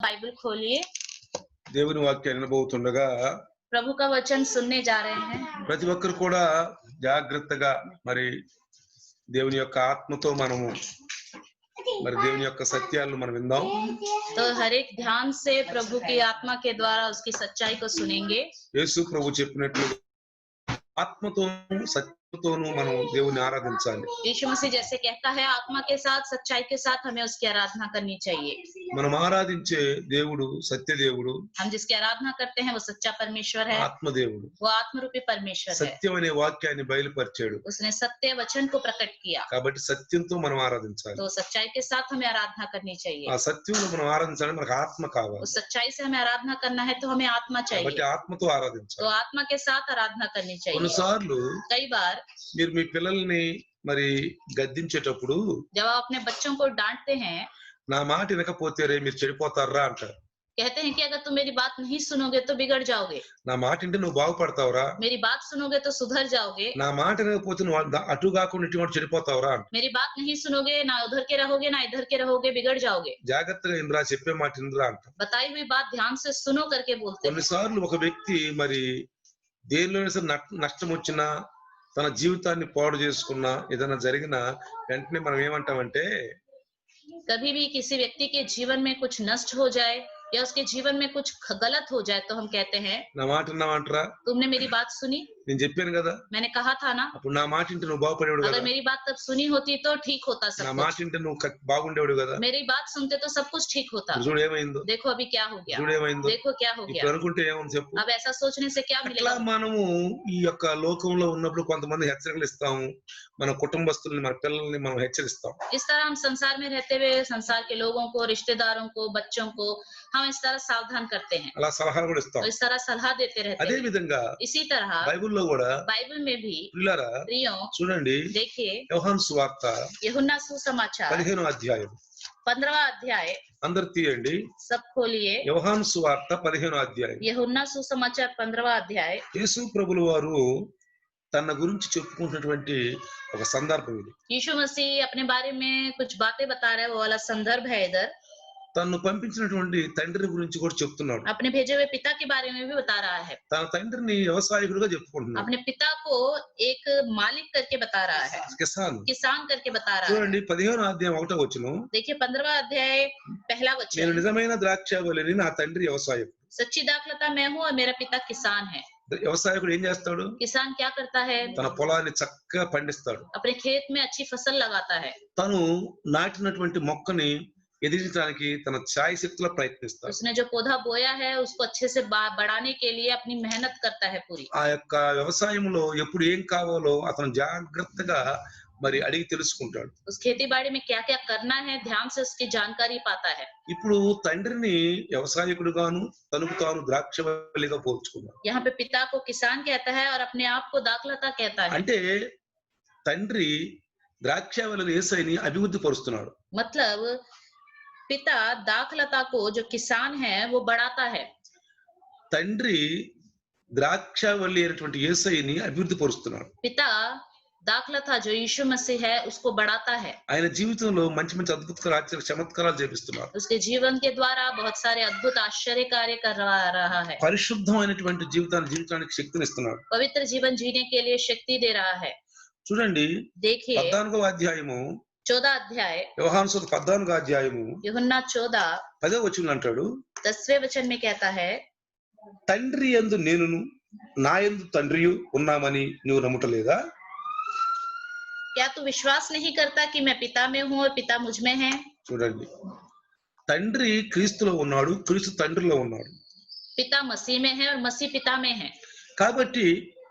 Bible खोलिए। దేవుని వాక్యాన్ని వినబోతుండగా प्रभु का वचन सुनने जा रहे हैं। ప్రతి ఒక్కరు కూడా జాగ్రత్తగా మరి దేవుని యొక్క ఆత్మతో మనము మరి దేవుని యొక్క సత్యాలను మనం విందాం। तो हर एक ध्यान से प्रभु की आत्मा के द्वारा उसकी सच्चाई को सुनेंगे। యేసు ప్రభు చెప్పినట్లు ఆత్మతోను సత్యతోను మనం దేవుని ఆరాధించాలి। यीशु मसीह जैसे कहता है, आत्मा के साथ सच्चाई के साथ हमें उसकी आराधना करनी चाहिए। మనం ఆరాధించే దేవుడు సత్య దేవుడు। हम जिसकी आराधना करते हैं वो सच्चा परमेश्वर है, ఆత్మ దేవుడు। वो आत्मरूपी परमेश्वर है। సత్యం అనే వాక్యాన్ని బయలుపరిచాడు। उसने सत्य वचन को प्रकट किया, కాబట్టి సత్యంతో మనం ఆరాధించాలి। तो सच्चाई के साथ हमें आराधना करनी चाहिए। ఆ సత్యంలో మనం ఆరాధించాలంటే మనకు ఆత్మ కావాలి। उस सच्चाई से हमें आराधना करना है तो हमें आत्मा కాబట్టి चाहिए, ఆత్మతో तो ఆరాధించాలి। आत्मा के साथ आराधना करनी चाहिए। కొన్నిసార్లు कई बार మీరు మీ పిల్లల్ని మరి గద్దించేటప్పుడు जब आप अपने बच्चों को डांटते हैं, నా మాట వినకపోతే రే మీరు చెడిపోతారా అంటారు। कहते हैं कि अगर तुम मेरी बात नहीं सुनोगे तो बिगड़ जाओगे, నా మాట వింటే నువ్వు బాగుపడతావురా, मेरी बात सुनोगे तो सुधर जाओगे, నా మాట వినకపోతే నువ్వు అటు కాకుండా ఇటు కూడా చెడిపోతావురా అంటారు। मेरी बात नहीं सुनोगे, ना उधर के रहोगे ना इधर के रहोगे, बिगड़ जाओगे। జాగ్రత్తగా ఇంద్రా చెప్పే మాట ఇంద్రా అంటారు। बताई हुई बात ध्यान से सुनो करके बोलते हैं। కొన్నిసార్లు ఒక వ్యక్తి మరి దేనిలోనే సరే నష్టం వచ్చినా తన జీవితాన్ని పాడు చేసుకున్నా ఏదైనా జరిగినా వెంటనే మనం ఏమంటామంటే कभी भी किसी व्यक्ति के जीवन में कुछ नष्ट हो जाए या उसके जीवन में कुछ गलत हो जाए तो हम कहते हैं, నా మాట విన్నావంటరా, तुमने मेरी बात सुनी, నేను చెప్పాను కదా, मैंने कहा था ना। అప్పుడు నా మాట వింటే నువ్వు బాగుపడేవాడు కదా, अगर मेरी बात तब सुनी होती तो ठीक होता నా सब మాట कुछ, వింటే నువ్వు బాగుండేవాడు కదా। मेरी बात सुनते तो सब कुछ ठीक होता। చూడు ఏమైందో, देखो अभी क्या हो गया, చూడు ఏమైందో, देखो क्या हो ఇప్పుడు गया। అనుకుంటే ఏమని చెప్పు। अब ऐसा सोचने से क्या అట్లా मिलेगा। మనము ఈ యొక్క లోకంలో ఉన్నప్పుడు కొంతమంది హెచ్చరికలు ఇస్తాము, మన కుటుంబస్తుల్ని మన పిల్లల్ని మనం హెచ్చరిస్తాం। इस तरह हम संसार में रहते हुए संसार के लोगों को, रिश्तेदारों को, बच्चों को हम इस तरह सावधान करते हैं అలా సలహాలు కూడా ఇస్తాం। और इस तरह सलाह देते रहते అదే हैं। విధంగా इसी तरह బైబిల్లో కూడా बाइबल में भी పిల్లరా प्रियो చూడండి, देखिए, యోహాను సువార్త यूहन्ना सुसमाचार 15వ అధ్యాయం 15वां अध्याय, అందరు తీయండి। सब खोलिए। యోహాను సువార్త 15వ అధ్యాయం। यूहन्ना सुसमाचार 15वां अध्याय। యేసు ప్రభుల వారు తన గురించి చెప్పుకుంటున్నటువంటి ఒక సందర్భం ఇది। यीशु मसीह अपने बारे में कुछ बातें बता रहे हैं, वो वाला संदर्भ है इधर। తను పంపించినటువంటి తండ్రి గురించి కూడా చెప్తున్నాడు। अपने भेजे हुए पिता के बारे में भी बता रहा है। తన తండ్రిని వ్యవసాయకుడిగా చెప్పుకుంటున్నాడు। अपने पिता को एक मालिक करके बता रहा है, किसान करके बता रहा है। చూడండి 15వ అధ్యాయం 1వ వచనం, देखिए 15वां अध्याय पहला నేను वचन, నిజమైన ద్రాక్షావల్లిని, నా తండ్రి వ్యవసాయకుడు। सच्ची दाखलता मैं हूँ और मेरा पिता किसान है। వ్యవసాయకుడు ఏం చేస్తాడు? किसान क्या करता है? తన పొలాన్ని చక్కగా పండిస్తాడు। अपने खेत में अच्छी फसल लगाता है। తను నాటినటువంటి మొక్కని ఎదిరించడానికి తన శాయశక్తిలో ప్రయత్నిస్తాడు। उसने जो पौधा बोया है उसको अच्छे से बढ़ाने के लिए अपनी मेहनत करता है पूरी। ఆ యొక్క వ్యవసాయంలో ఎప్పుడు ఏం కావాలో అతను జాగ్రత్తగా మరి అడిగి తెలుసుకుంటాడు। उस खेती बाड़ी में क्या क्या करना है ध्यान से उसकी जानकारी पाता है। ఇప్పుడు తండ్రిని వ్యవసాయకుడుగాను తనకు తాను ద్రాక్షవల్లిగా పోల్చుకున్నాడు। यहाँ पे पिता को किसान कहता है और अपने आप को दाखलता कहता है। అంటే తండ్రి ద్రాక్షవల్లి యేసయ్యని అభివృద్ధి పరుస్తున్నాడు। मतलब पिता दाखलता को, जो किसान है, वो बढ़ाता है। తండ్రి ద్రాక్షవల్లి అయినటువంటి యేసయ్యని అభివృద్ధి పరుస్తున్నాడు। पिता दाखलता जो यीशु मसीह है उसको बढ़ाता है। ఆయన జీవితంలో మంచి మంచి అద్భుత చమత్కారాలు చేపిస్తున్నాడు। उसके जीवन के द्वारा बहुत सारे अद्भुत आश्चर्य कार्य कर रहा है। పరిశుద్ధమైనటువంటి జీవితాన్ని జీవించడానికి శక్తిని ఇస్తున్నాడు। पवित्र जीवन जीने के लिए शक्ति दे रहा है। చూడండి देखिए 14వ అధ్యాయము 14 अध्याय, యోహాను సువార్త 14వ అధ్యాయము यूहन्ना 14 10వ వచనం అంటాడు, 10वें वचन में कहता है, తండ్రి యందు నేనును నా యందు తండ్రియు ఉన్నామని నువ్వు నమ్ముటలేదా? क्या तू विश्वास नहीं करता कि मैं पिता में हूँ और पिता मुझ में है? చూడండి, తండ్రి క్రీస్తులో ఉన్నాడు, క్రీస్తు తండ్రిలో ఉన్నాడు। पिता मसीह में है और मसीह पिता में है। కాబట్టి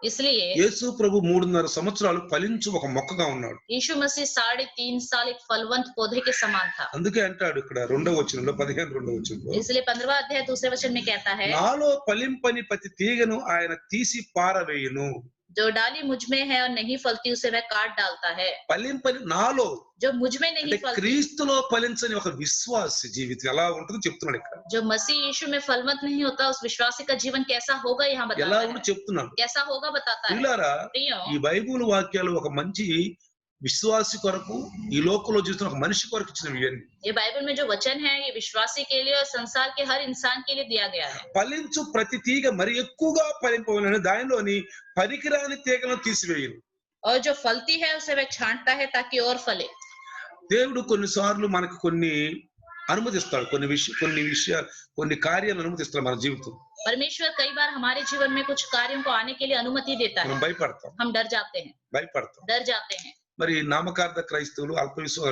इसलिए యేసు ప్రభు 3.5 సంవత్సరాలు ఫలించు ఒక మొక్కగా ఉన్నాడు। यीशु मसीह 3.5 साल एक फलवंत पौधे के समान था। అందుకే అంటాడు ఇక్కడ 2వ వచనంలో 15 వచనంలో, इसलिए 15वां अध्याय दूसरे वचन में कहता है, నాలో ఫలింపని ప్రతి తీగను ఆయన తీసి పారవేయును। जो डाली मुझ में है और नहीं फलती उसे वह काट डालता है। ఫలింపని నాలో, जो मुझ में नहीं అంటే फलती, క్రీస్తులో ఫలించని ఒక విశ్వాసి జీవితం ఎలా ఉంటుందో చెప్తున్నాడు ఇక్కడ। जो मसीह यीशु में फलवंत नहीं होता उस विश्वासी का जीवन कैसा होगा यहाँ ఎలా बताता ఉందో है। చెప్తున్నాడు। कैसा होगा बताता है। పిల్లారా, प्रियो, ఈ బైబిల్ వాక్యాలు ఒక మంచి విశ్వాసి కొరకు ఈ లోకంలో జీవిస్తున్న ఒక మనిషి కొరకు ఇచ్చినవి ఇవన్నీ. ये बाइबल में जो वचन है ये विश्वासी के लिए और संसार के हर इंसान के लिए दिया गया है। ఫలించు ప్రతి తీగ మరి ఎక్కువగా ఫలింపవలెను దానిలోని పనికిరాని తీగలను తీసివేయును. और जो फलती है उसे वह छांटता है ताकि और फले। దేవుడు కొన్నిసార్లు మనకు కొన్ని అనుమతిస్తాడు, కొన్ని కార్యాలను అనుమతిస్తాడు మన జీవితం. परमेश्वर कई बार हमारे जीवन में कुछ कार्यों को आने के लिए अनुमति देता है। మనం భయపడతాం, हम डर जाते हैं, डर जाते हैं। మరి నామకార్థ క్రైస్తవులు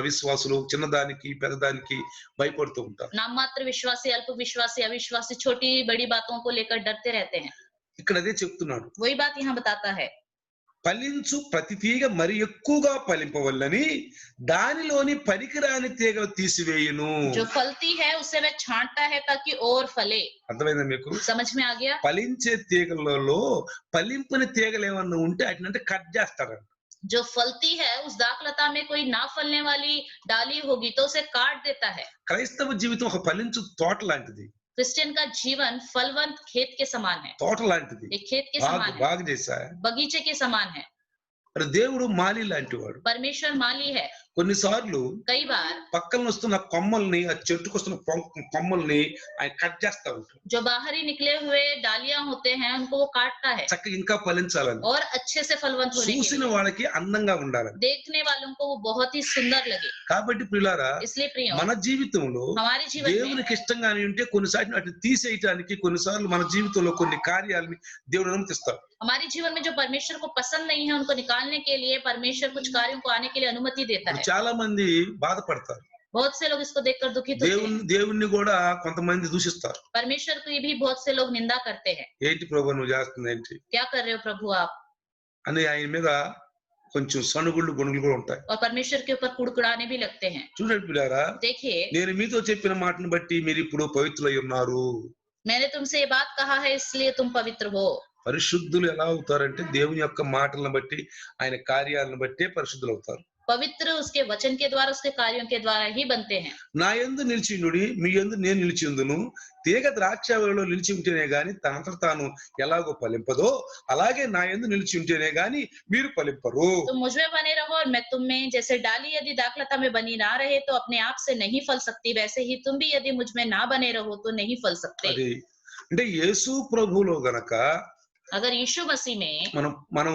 అవిశ్వాసులు చిన్నదానికి పెద్దదానికి భయపడుతూ ఉంటారు. नाम मात्र विश्वासी, अल्प विश्वासी, अविश्वासी छोटी बड़ी बातों को लेकर डरते रहते हैं। ఇక్కడ అదే చెప్తున్నాడు. वही बात यहाँ बताता है, ఫలించు ప్రతి తీగ మరి ఎక్కువగా ఫలింపవల్లని దానిలోని పనికిరాని తీగలు తీసివేయును. जो फलती है उसे वह छांटता है ताकि और फले। అర్థమైందా మీకు? समझ में आ गया? ఫలించే తీగలలో ఫలింపని తీగలు ఏమన్నా ఉంటే వాటిని కట్ చేస్తారంట. जो फलती है उस दाखलता में कोई ना फलने वाली डाली होगी तो उसे काट देता है। క్రైస్తవ జీవితం ఒక ఫలించు తోట లాంటిది, क्रिश्चियन का जीवन फलवंत खेत के समान है, తోట లాంటిది, एक खेत के समान है, బాగా చేశా. बगीचे के समान है। మరి దేవుడు మాలి లాంటి వాడు. परमेश्वर माली है। కొన్నిసార్లు कई बार పక్కన వస్తున్న కొమ్మల్ని, ఆ చెట్టుకు వస్తున్న కొమ్మల్ని ఆయన కట్ చేస్తా ఉంటాడు. जो बाहर ही निकले हुए डालियां होते हैं उनको वो काटता है చక్కగా ఇంకా ఫలించాలని, और अच्छे से फलवंत होने के చూసిన लिए, వాళ్ళకి అందంగా ఉండాలని. देखने वालों को वो बहुत ही सुंदर लगे। కాబట్టి ప్రియులారా, इसलिए प्रियो, మన జీవితంలో हमारे जीवन में దేవునికి ఇష్టంగానే ఉంటే కొన్నిసార్లు వాటిని తీసేయటానికి, కొన్నిసార్లు మన జీవితంలో కొన్ని కార్యాలని దేవుడు అనుమతిస్తాడు. हमारे जीवन में जो परमेश्वर को पसंद नहीं है उनको निकालने के लिए परमेश्वर कुछ कार्यों को आने के लिए अनुमति देता है। చాలా మంది బాధపడతారు, बहुत से लोग इसको देखकर दुखित होते हैं। దేవుణ్ణి కూడా కొంతమంది దూషిస్తారు. परमेश्वर की भी बहुत से लोग निंदा करते हैं। ఏంటి ప్రభు నువ్వు చేస్తుంది ఏంటి क्या कर रहे हो प्रभु आप? అని ఆయన మీద కొంచెం సణుగుళ్ళు గొణుగులు కూడా ఉంటాయి. और परमेश्वर के ऊपर कुड़कुड़ाने भी लगते हैं। చూడండి పిల్లారా, देखिए, నేను మీతో చెప్పిన మాటను బట్టి మీరు ఇప్పుడు పవిత్రులై ఉన్నారు. मैंने तुमसे ये बात कहा है इसलिए तुम पवित्र हो। పరిశుద్ధులు ఎలా అవుతారంటే దేవుని యొక్క మాటలను బట్టి, ఆయన కార్యాలను బట్టే పరిశుద్ధులు అవుతారు. पवित्र उसके वचन के द्वारा, उसके कार्यों के द्वारा ही बनते हैं। నా యందు నిలిచిండుడి, మీ యందు నేను నిలిచిందును. తీగ ద్రాక్షావళిలో నిలిచి ఉంటేనే గాని తనంతట తాను ఎలాగో ఫలింపదో, అలాగే నా యందు నిలిచి ఉంటేనే గాని మీరు ఫలింపరు. तुम मुझ में बने रहो और मैं तुम में। जैसे डाली यदि दाखलता में बनी ना रहे तो अपने आप से नहीं फल सकती, वैसे ही तुम भी यदि मुझ में ना बने रहो तो नहीं फल सकते। అది అంటే యేసు ప్రభువులో గనక अगर यीशु मसीह में మనం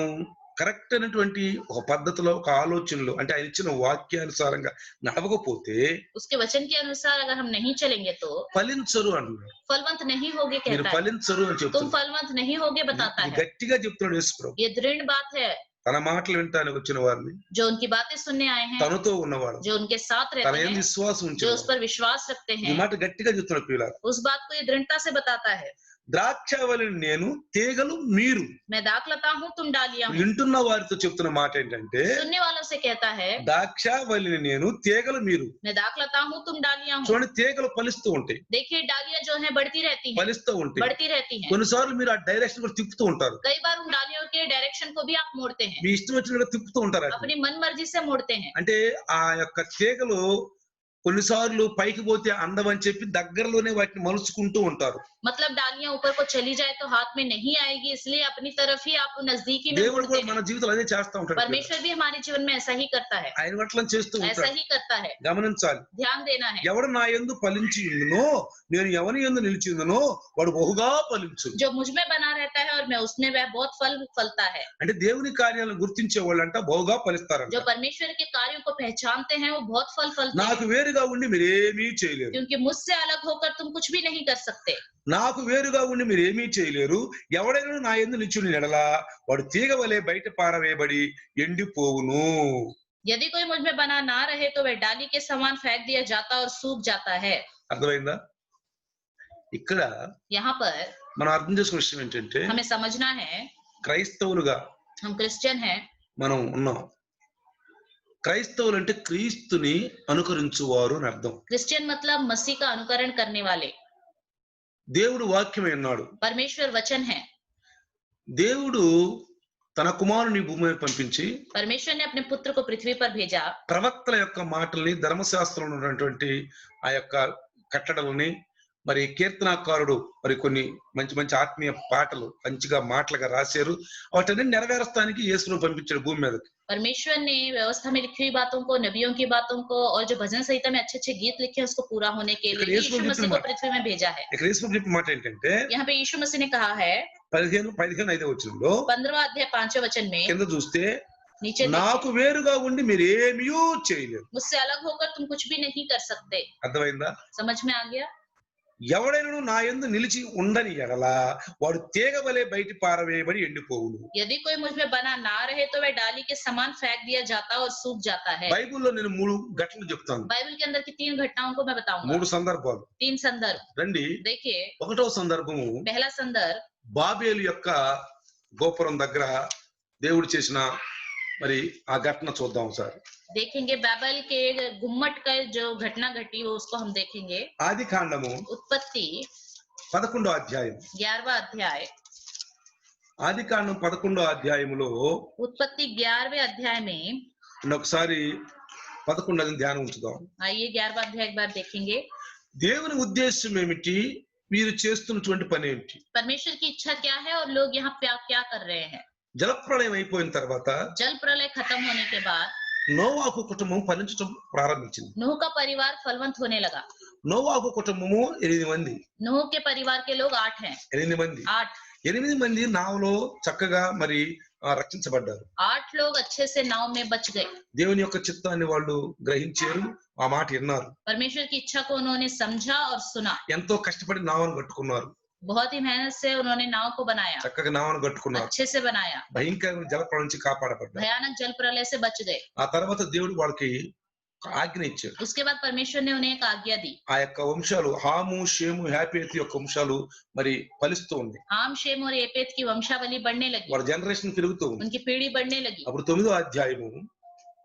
కరెక్ట్ అయినటువంటి ఒక పద్ధతిలో, ఒక ఆలోచనలో, అంటే ఆయన ఇచ్చిన వాక్యానుసారంగా నడవకపోతే, उसके वचन के अनुसार अगर हम नहीं चलेंगे तो ఫలించరు అంటున్నాడు. फलवंत नहीं होगे మీరు कहता है। ఫలించరు అని तुम చెప్తున్నాడు. फलवंत नहीं होगे बताता है। గట్టిగా చెప్తున్నాడు యేసు ప్రభు. ये दृढ़ बात है। తన మాటలు వినటానికి వచ్చిన వారిని, जो उनकी बातें सुनने आए हैं, తనతో ఉన్నవాడు, जो उनके साथ తన रहते యందు हैं, విశ్వాసం जो ఉంచాడు. उस पर विश्वास रखते ఈ हैं, మాట గట్టిగా చెప్తున్నాడు ప్రియులారా. उस बात को ये दृढ़ता से बताता है। ద్రాక్షావళిని నేను, తీగలు మీరు. मैं दाखलता हूँ, तुम डालियां हो। వింటున్న వారితో చెప్తున్న మాట ఏంటంటే, सुनने वालों से कहता है, ద్రాక్షావళిని నేను, తీగలు మీరు. मैं दाखलता हूँ, तुम डालियां हो। చూడండి, తీగలు ఫలిస్తూ ఉంటాయి, देखिए डालियां जो है बढ़ती रहती हैं, ఫలిస్తూ ఉంటాయి. बढ़ती रहती हैं। కొన్నిసార్లు మీరు ఆ డైరెక్షన్ కూడా తిప్పుతూ ఉంటారు. कई बार उन डालियों के डायरेक्शन को भी आप मोड़ते हैं, మీ ఇష్టం వచ్చినట్టుగా తిప్పుతూ ఉంటారు. अपनी मन मर्जी से मोड़ते हैं। అంటే ఆ యొక్క తీగలు కొన్నిసార్లు పైకి పోతే అందం అని చెప్పి దగ్గరలోనే వాటిని మలుచుకుంటూ ఉంటారు. मतलब डालियां ऊपर को चली जाए तो हाथ में नहीं आएगी, इसलिए अपनी तरफ ही आप नजदीकी में దేవుడు मोड़ते కూడా हैं। మన జీవితంలో అదే చేస్తూ ఉంటాడు. परमेश्वर भी हमारे जीवन में ऐसा ही करता है, ఆయన అట్లా చేస్తూ ऐसा ఉంటాడు. ही करता है। గమనించాలి. ध्यान देना है। ఎవడు నా యందు ఫలించి ఉండునో, నేను ఎవని యందు నిలిచి ఉండునో వాడు బహుగా ఫలించు. जो मुझ में बना रहता है और मैं उसमें, वह बहुत फल फलता है। అంటే దేవుని కార్యాలను గుర్తించే వాళ్ళంట బహుగా ఫలిస్తారంట. जो परमेश्वर के कार्यों को पहचानते हैं वो बहुत फल फलते నాకు हैं, వేరుగా ఉండి మీరేమీ చేయలేరు. क्योंकि मुझसे अलग होकर तुम कुछ भी नहीं कर सकते। నాకు వేరుగా ఉండి మీరు ఏమీ చేయలేరు. ఎవడైనా నా యందు నిలిచి ఎడలా వాడు తీగ వలె బయట పారవేయబడి ఎండిపోవును. यदि कोई मुझ में बना ना रहे तो वह डाली के समान फेंक दिया जाता और सूख जाता है। అర్థమైందా? ఇక్కడ यहाँ पर మనం అర్థం చేసుకున్న విషయం ఏంటంటే, हमें समझना है, క్రైస్తవులుగా हम क्रिश्चियन हैं। మనం ఉన్నాం. క్రైస్తవులు అంటే క్రీస్తుని అనుకరించువారు అని అర్థం. क्रिश्चियन मतलब मसीह का अनुकरण करने वाले। దేవుడు వాక్యమై ఉన్నాడు. परमेश्वर वचन है। దేవుడు తన కుమారుని భూమి మీద పంపించి परमेश्वर ने अपने पुत्र को पृथ्वी पर भेजा। ప్రవక్తల యొక్క మాటల్ని, ధర్మశాస్త్రంలో ఉన్నటువంటి ఆ యొక్క కట్టడల్ని, మరి కీర్తనాకారుడు మరి కొన్ని మంచి మంచి ఆత్మీయ పాటలు మంచిగా మాటలుగా రాశారు. వాటిని నెరవేర్చడానికి యేసును పంపించాడు భూమి మీదకి। परमेश्वर ने व्यवस्था में लिखी हुई बातों को, नबियों की बातों को और जो भजन संहिता में अच्छे-अच्छे गीत लिखे हैं उसको पूरा होने के ఇక్కడ लिए యేసు यीशु ప్రభు मसीह చెప్పిన को మాట पृथ्वी में भेजा है। ఇక్కడ యేసు ప్రభు చెప్పిన మాట ఏంటంటే यहाँ पे यीशु मसीह ने कहा है 15 5 వచనంలో 15वां अध्याय 5वें वचन में కింద చూస్తే नीचे నాకు देखिए, వేరుగా ఉండి మీరు ఏమీ చేయలేరు. मुझसे अलग होकर तुम कुछ भी नहीं कर सकते। అర్థమైందా? समझ में आ गया? ఎవడైనను నా యందు నిలిచి ఉండని ఎడల వాడు తీగ వలె బయట పారవేయబడి ఎండిపోవును. यदि कोई मुझ में बना ना रहे तो वह डाली के समान फेंक दिया जाता और सूख जाता है। బైబిల్లో నేను 3 ఘటనలు చెప్తాను. बाइबल के अंदर की 3 घटनाओं को मैं बताऊंगा। 3 సందర్భాలు. 3 संदर्भ రండి. देखिए। ఒకటో సందర్భము पहला संदर्भ బాబేలు యొక్క గోపురం దగ్గర దేవుడు చేసిన మరి ఆ ఘటన చూద్దాం సార్. देखेंगे बाइबल के गुम्मट का जो घटना घटी वो उसको हम देखेंगे। ఆది కాండము उत्पत्ति 11వ అధ్యాయం. 11वां अध्याय। ఆది కాండం 11వ అధ్యాయములో उत्पत्ति 11वें अध्याय में ఒకసారి 11 ధ్యానం ఉంచుదాం. आइए 11वां अध्याय एक बार देखेंगे। దేవుని ఉద్దేశం ఏమిటి? వీరు చేస్తున్నటువంటి పని ఏమిటి? परमेश्वर की इच्छा क्या है और लोग यहाँ क्या क्या कर रहे हैं। జలప్రళయం అయిపోయిన తర్వాత जल प्रलय खत्म होने के बाद నోవాహు కుటుంబం ఫలించడం ప్రారంభించింది. नूह का परिवार फलवंत होने लगा। నోవాహు కుటుంబము 8 మంది. नूह के परिवार के लोग 8 हैं। 8 మంది. 8 8 మంది నావలో చక్కగా మరి రక్షించబడ్డారు. 8 लोग अच्छे से नाव में बच गए। దేవుని యొక్క చిత్తాన్ని వాళ్ళు గ్రహించారు, ఆ మాట విన్నారు. परमेश्वर की इच्छा को उन्होंने समझा और सुना। ఎంతో కష్టపడి నావను కట్టుకున్నారు. बहुत ही मेहनत से उन्होंने नाव को बनाया, చక్కగా నావను కట్టుకున్నారు. अच्छे से बनाया, భయంకరమైన జలప్రళయం నుంచి కాపాడబడ్డారు. भयानक जल प्रलय से बच गए। ఆ తర్వాత దేవుడు వాళ్ళకి ఆజ్ఞ ఇచ్చాడు. उसके बाद परमेश्वर ने उन्हें एक आज्ञा दी। ఆ యొక్క వంశాలు హాము షేము యాపేతు యొక్క వంశాలు మరి ఫలిస్తూ ఉంది. हाम शेम और येपेत की वंशावली बढ़ने लगी, వాళ్ళ జనరేషన్ పెరుగుతూ ఉంది. उनकी पीढ़ी बढ़ने लगी। అప్పుడు 9వ అధ్యాయము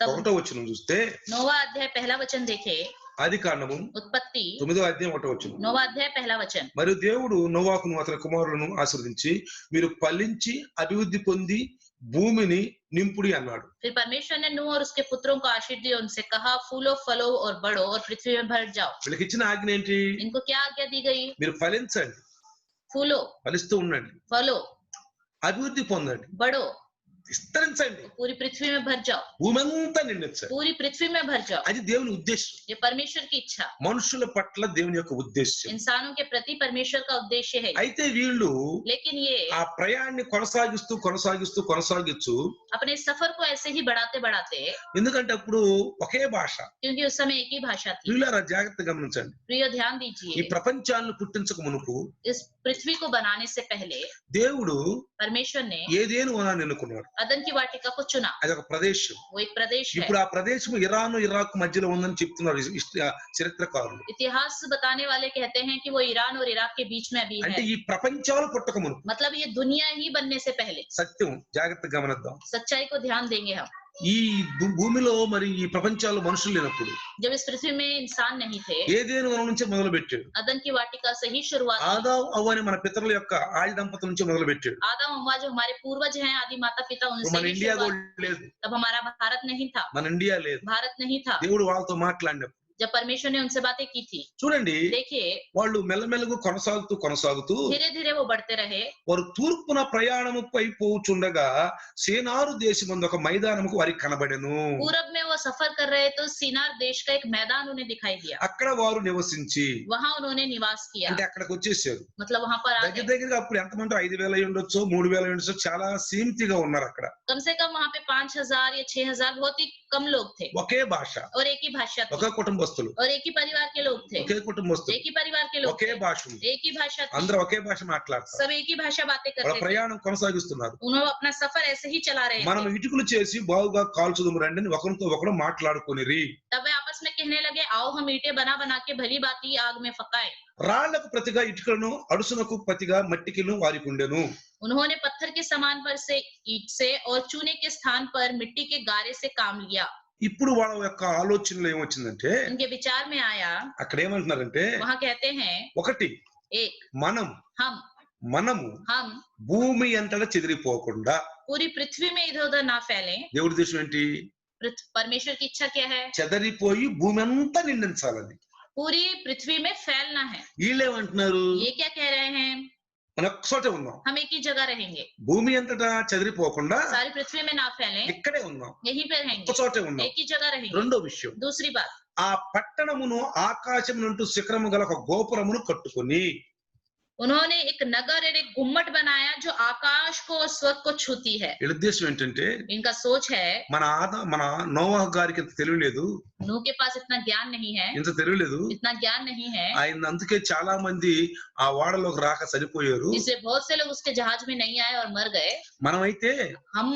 तब 1వ వచనం చూస్తే 9वां अध्याय पहला वचन देखे। ఆది కాండము उत्पत्ति 9వ అధ్యాయం 1వ వచనం. 9वां अध्याय पहला वचन। మరియు దేవుడు నోవాహును అతని కుమారులను ఆశీర్వదించి మీరు ఫలించి అభివృద్ధి పొంది భూమిని నింపుడి అన్నాడు. फिर परमेश्वर ने नूह और उसके पुत्रों को आशीष दी, उनसे कहा फूलो फलो और बढ़ो और पृथ्वी में भर जाओ। వీళ్ళకి ఇచ్చిన ఆజ్ఞ ఏంటి? इनको क्या आज्ञा दी गई? మీరు ఫలించండి, फूलो ఫలిస్తూ ఉండండి, फलो అభివృద్ధి పొందండి, बढ़ो, విస్తరించండి, पूरी पृथ्वी में भर जाओ, భూమి అంతా నిండించండి. पूरी पृथ्वी में भर जाओ। అది దేవుని ఉద్దేశం. ये परमेश्वर की इच्छा, మనుషుల పట్ల దేవుని యొక్క ఉద్దేశం. इंसानों के प्रति परमेश्वर का उद्देश्य है। అయితే వీళ్ళు लेकिन ये ఆ ప్రయాణాన్ని కొనసాగిస్తూ अपने सफर को ऐसे ही बढ़ाते बढ़ाते, ఎందుకంటే అప్పుడు ఒకే భాష. क्योंकि उस समय एक ही भाषा थी। వీళ్ళారా జాగ్రత్తగా గమనించండి. प्रियो ध्यान ఈ दीजिए, ప్రపంచాన్ని పుట్టించక మునుపు इस पृथ्वी को बनाने से पहले దేవుడు परमेश्वर ने ఏదేను వనాన్ని ఎన్నుకున్నాడు. अदन की वाटिका को चुना। అది ఒక ప్రదేశం. वो एक प्रदेश है। ఇప్పుడు ఆ ప్రదేశం ఇరాన్ ఇరాక్ మధ్యలో ఉందని చెప్తున్నారు చరిత్రకారులు. इतिहास बताने वाले कहते हैं कि वो ईरान और इराक के बीच में अभी అంటే है। ఈ ప్రపంచాలు పుట్టక మునుపు मतलब ये दुनिया ही बनने से पहले। సత్యం జాగ్రత్తగా గమనిద్దాం. सच्चाई को ध्यान देंगे हम। ఈ భూమిలో మరి ఈ ప్రపంచాలు మనుషులు లేనప్పుడు जब इस पृथ्वी में इंसान नहीं थे, ఏదేను వనం నుంచి మొదలు పెట్టాడు. अदन की वाटिका से ही शुरुआत हुई। ఆదాం అవ్వ అని మన పితరుల యొక్క ఆది దంపతుల నుంచి మొదలు పెట్టాడు. आदम हव्वा जो हमारे पूर्वज हैं, आदि माता पिता, उनसे మన ही ఇండియా शुरुआत। కూడా లేదు, तब हमारा भारत नहीं था, మన ఇండియా లేదు. भारत नहीं था। దేవుడు వాళ్ళతో మాట్లాడినప్పుడు जब परमेश्वर ने उनसे बातें की थी, చూడండి देखिए వాళ్ళు మెల్లమెల్లగా కొనసాగుతూ धीरे धीरे वो बढ़ते रहे। వారు తూర్పున ప్రయాణముపై పోవుచుండగా సేనారు దేశమందు ఒక మైదానముకు వారికి కనబడెను. पूरब में वो सफर कर रहे तो सीनार देश का एक मैदान उन्हें दिखाई दिया। అక్కడ వారు నివసించి वहां उन्होंने निवास किया, అంటే అక్కడికి వచ్చేసారు. मतलब वहां पर आ దగ్గర गए। దగ్గరగా అప్పుడు ఎంతమంది 5,000 అయి ఉండొచ్చు, 3,000 అయి ఉండొచ్చు, చాలా సీమితిగా ఉన్నారు అక్కడ. कम से कम वहां पे 5,000 या 6,000 बहुत ही कम लोग थे, ఒకే భాష, और एक ही भाषा थी, ఒకే కుటుంబస్తులు, और एक ही परिवार के लोग थे, ఒకే కుటుంబస్తులు, एक ही परिवार के लोग ఒకే थे, భాష ఉంది. एक ही भाषा थी, అందరూ ఒకే భాష మాట్లాడతారు. सब एक ही भाषा बातें వాళ్ళ करते थे। ప్రయాణం కొనసాగిస్తున్నారు. उन्होंने अपना सफर ऐसे ही चला रहे మనం थे। ఇటుకలు చేసి బాగుగా కాల్చుదుము రండి అని ఒకరితో ఒకరు మాట్లాడుకొనిరి. तब वे आपस में कहने लगे, आओ हम ईंटें बना बना के भली भांति आग में पकाएं। రాళ్లకు ప్రతిగా ఇటుకలను, అడుసునకు ప్రతిగా మట్టికిను వారికి ఉండెను. उन्होंने पत्थर के समान पर से ईंट से और चूने के स्थान पर मिट्टी के गारे से काम लिया। ఇప్పుడు వాళ్ళ యొక్క ఆలోచనలో ఏమొచ్చిందంటే उनके विचार में आया, అక్కడ ఏమంటున్నారంటే वहां कहते हैं, ఒకటి एक మనము हम భూమి అంతటా చెదిరిపోకుండా. पूरी पृथ्वी में इधर उधर ना फैलें। దేవుడి దేశం ఏంటి? परमेश्वर की इच्छा क्या है? చెదరిపోయి భూమి అంతా నిండించాలని. पूरी पृथ्वी में फैलना है। వీళ్ళేమంటున్నారు? ये क्या कह रहे हैं? మనం ఒక్క చోటే ఉన్నాం. हम एक ही जगह रहेंगे, భూమి అంతటా చెదిరిపోకుండా सारी पृथ्वी में ना फैलें, ఇక్కడే ఉన్నాం. यहीं पे ఒక్క रहेंगे, చోటే ఉన్నాం. एक ही जगह रहेंगे। రెండో విషయం, दूसरी बात, ఆ పట్టణమును ఆకాశం నుండి శిఖరము గల ఒక గోపురమును కట్టుకొని, उन्होंने एक नगर और एक गुम्मट बनाया जो आकाश को और स्वर्ग को छूती है। వీళ్ళ ఉద్దేశం ఏంటంటే, इनका सोच है, మన నోవాహు గారికి ఇంత తెలియలేదు, नूह के पास इतना ज्ञान नहीं है, ఇంత తెలియలేదు. इतना ज्ञान नहीं है, ఆయన అందుకే చాలా మంది ఆ ఓడలోకి రాక చనిపోయారు. इसलिए बहुत से लोग उसके जहाज में नहीं आए और मर गए। మనమైతే हम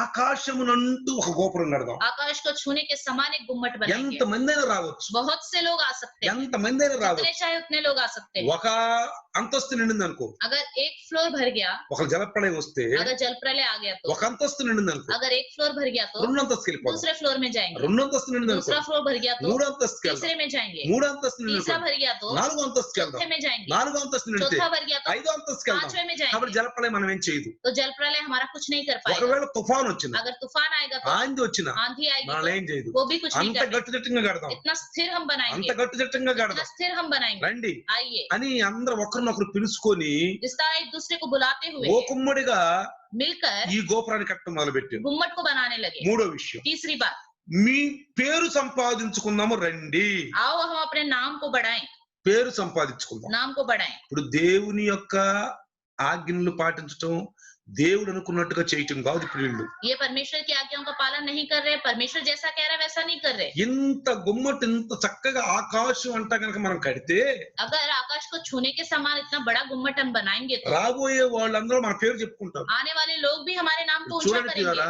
ఆకాశమునంటూ ఒక గోపురం కడదాం. आकाश को छूने के समान एक गुम्मट बनाएंगे। ఎంత మందైనా రావచ్చు, बहुत से लोग आ सकते हैं, ఎంత మందైనా जितने రావచ్చు. चाहे उतने लोग आ सकते हैं। ఒక అంతస్తు నిండింది అనుకో, अगर एक फ्लोर भर गया, ఒక జలప్రళయం వస్తే अगर जल प्रलय आ गया तो, ఒక అంతస్తు నిండింది అనుకో, अगर एक फ्लोर भर गया तो రెండు అంతస్తుకి వెళ్ళిపోతాం. दूसरे फ्लोर में जाएंगे, రెండు అంతస్తు నిండింది అనుకో, दूसरा फ्लोर भर गया तो మూడు అంతస్తుకి వెళ్దాం. तीसरे में जाएंगे, మూడు అంతస్తు నిండింది तीसरा అనుకో, भर गया तो నాలుగు అంతస్తుకి వెళ్దాం. चौथे में जाएंगे, నాలుగు అంతస్తు నిండితే चौथा भर गया तो ఐదో అంతస్తుకి వెళ్దాం. पांचवे में కాబట్టి जाएंगे। జలప్రళయం మనం ఏం చేయదు. तो जल प्रलय हमारा कुछ नहीं कर पाएगा। ఒకవేళ తుఫాన్ వచ్చినా, अगर तूफान आएगा तो, ఆంది వచ్చినా आंधी आएगी మనల్ని तो ఏం చేయదు. वो भी कुछ नहीं అంత करेगा। గట్టుదిట్టంగా కడదాం, इतना स्थिर हम అంత बनाएंगे, గట్టుదిట్టంగా इतना కడదాం. स्थिर हम बनाएंगे। రండి आइए, అని అందరూ ఒకరినొకరు పిలుచుకొని इस तरह एक दूसरे को बुलाते हुए ఓ కుమ్మడిగా मिलकर ఈ గోపురాన్ని కట్టడం మొదలు పెట్టారు. गुम्मट को बनाने लगे। మూడో విషయం, तीसरी बात, మీ పేరు సంపాదించుకుందాము రండి. आओ हम अपने नाम को बढ़ाएं, పేరు సంపాదించుకుందాం. नाम को बढ़ाएं। ఇప్పుడు దేవుని యొక్క ఆజ్ఞలు పాటించటం, దేవుడు అనుకున్నట్టుగా చేయటం కాదు ప్రియులు. ये परमेश्वर की आज्ञाओं का पालन नहीं कर रहे, परमेश्वर जैसा कह रहा है वैसा नहीं कर रहे। ఇంత గుమ్మటి ఇంత చక్కగా ఆకాశం అంట కనుక మనం కడితే, अगर आकाश को छूने के समान इतना बड़ा गुम्मट हम बनाएंगे तो రాబోయే వాళ్ళందరూ మన పేరు చెప్పుకుంటారు. आने वाले लोग भी हमारे नाम को ऊंचा చూడండి करेंगे। కదా,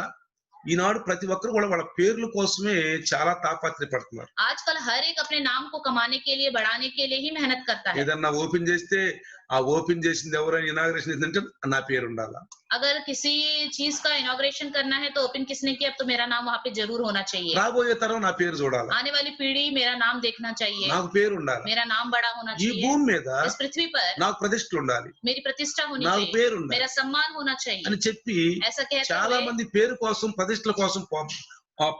ఈనాడు ప్రతి ఒక్కరు కూడా వాళ్ళ పేర్ల కోసమే చాలా తాపత్రయపడుతున్నారు. आजकल हर एक अपने नाम को कमाने के लिए, बढ़ाने के लिए ही मेहनत करता है। ఏదన్నా ఓపెన్ చేస్తే ఆ ఓపెన్ చేసింది ఎవరైనా ఇనాగ్రేషన్ ఏంటంటే నా పేరు ఉండాలా. अगर किसी चीज का इनॉग्रेशन करना है तो ओपन किसने किया, अब तो मेरा नाम वहाँ पे जरूर होना चाहिए। రాబోయే తరం నా పేరు చూడాలా, आने वाली पीढ़ी मेरा नाम देखना चाहिए, నాకు పేరు ఉండాలి. मेरा नाम बड़ा होना ఈ चाहिए। భూమి మీద इस पृथ्वी पर నాకు ప్రతిష్టలు ఉండాలి, मेरी प्रतिष्ठा होनी నాకు चाहिए, పేరు ఉండాలి मेरा सम्मान होना चाहिए। అని చెప్పి ऐसा कहते చాలా हुए మంది పేరు కోసం ప్రతిష్టల కోసం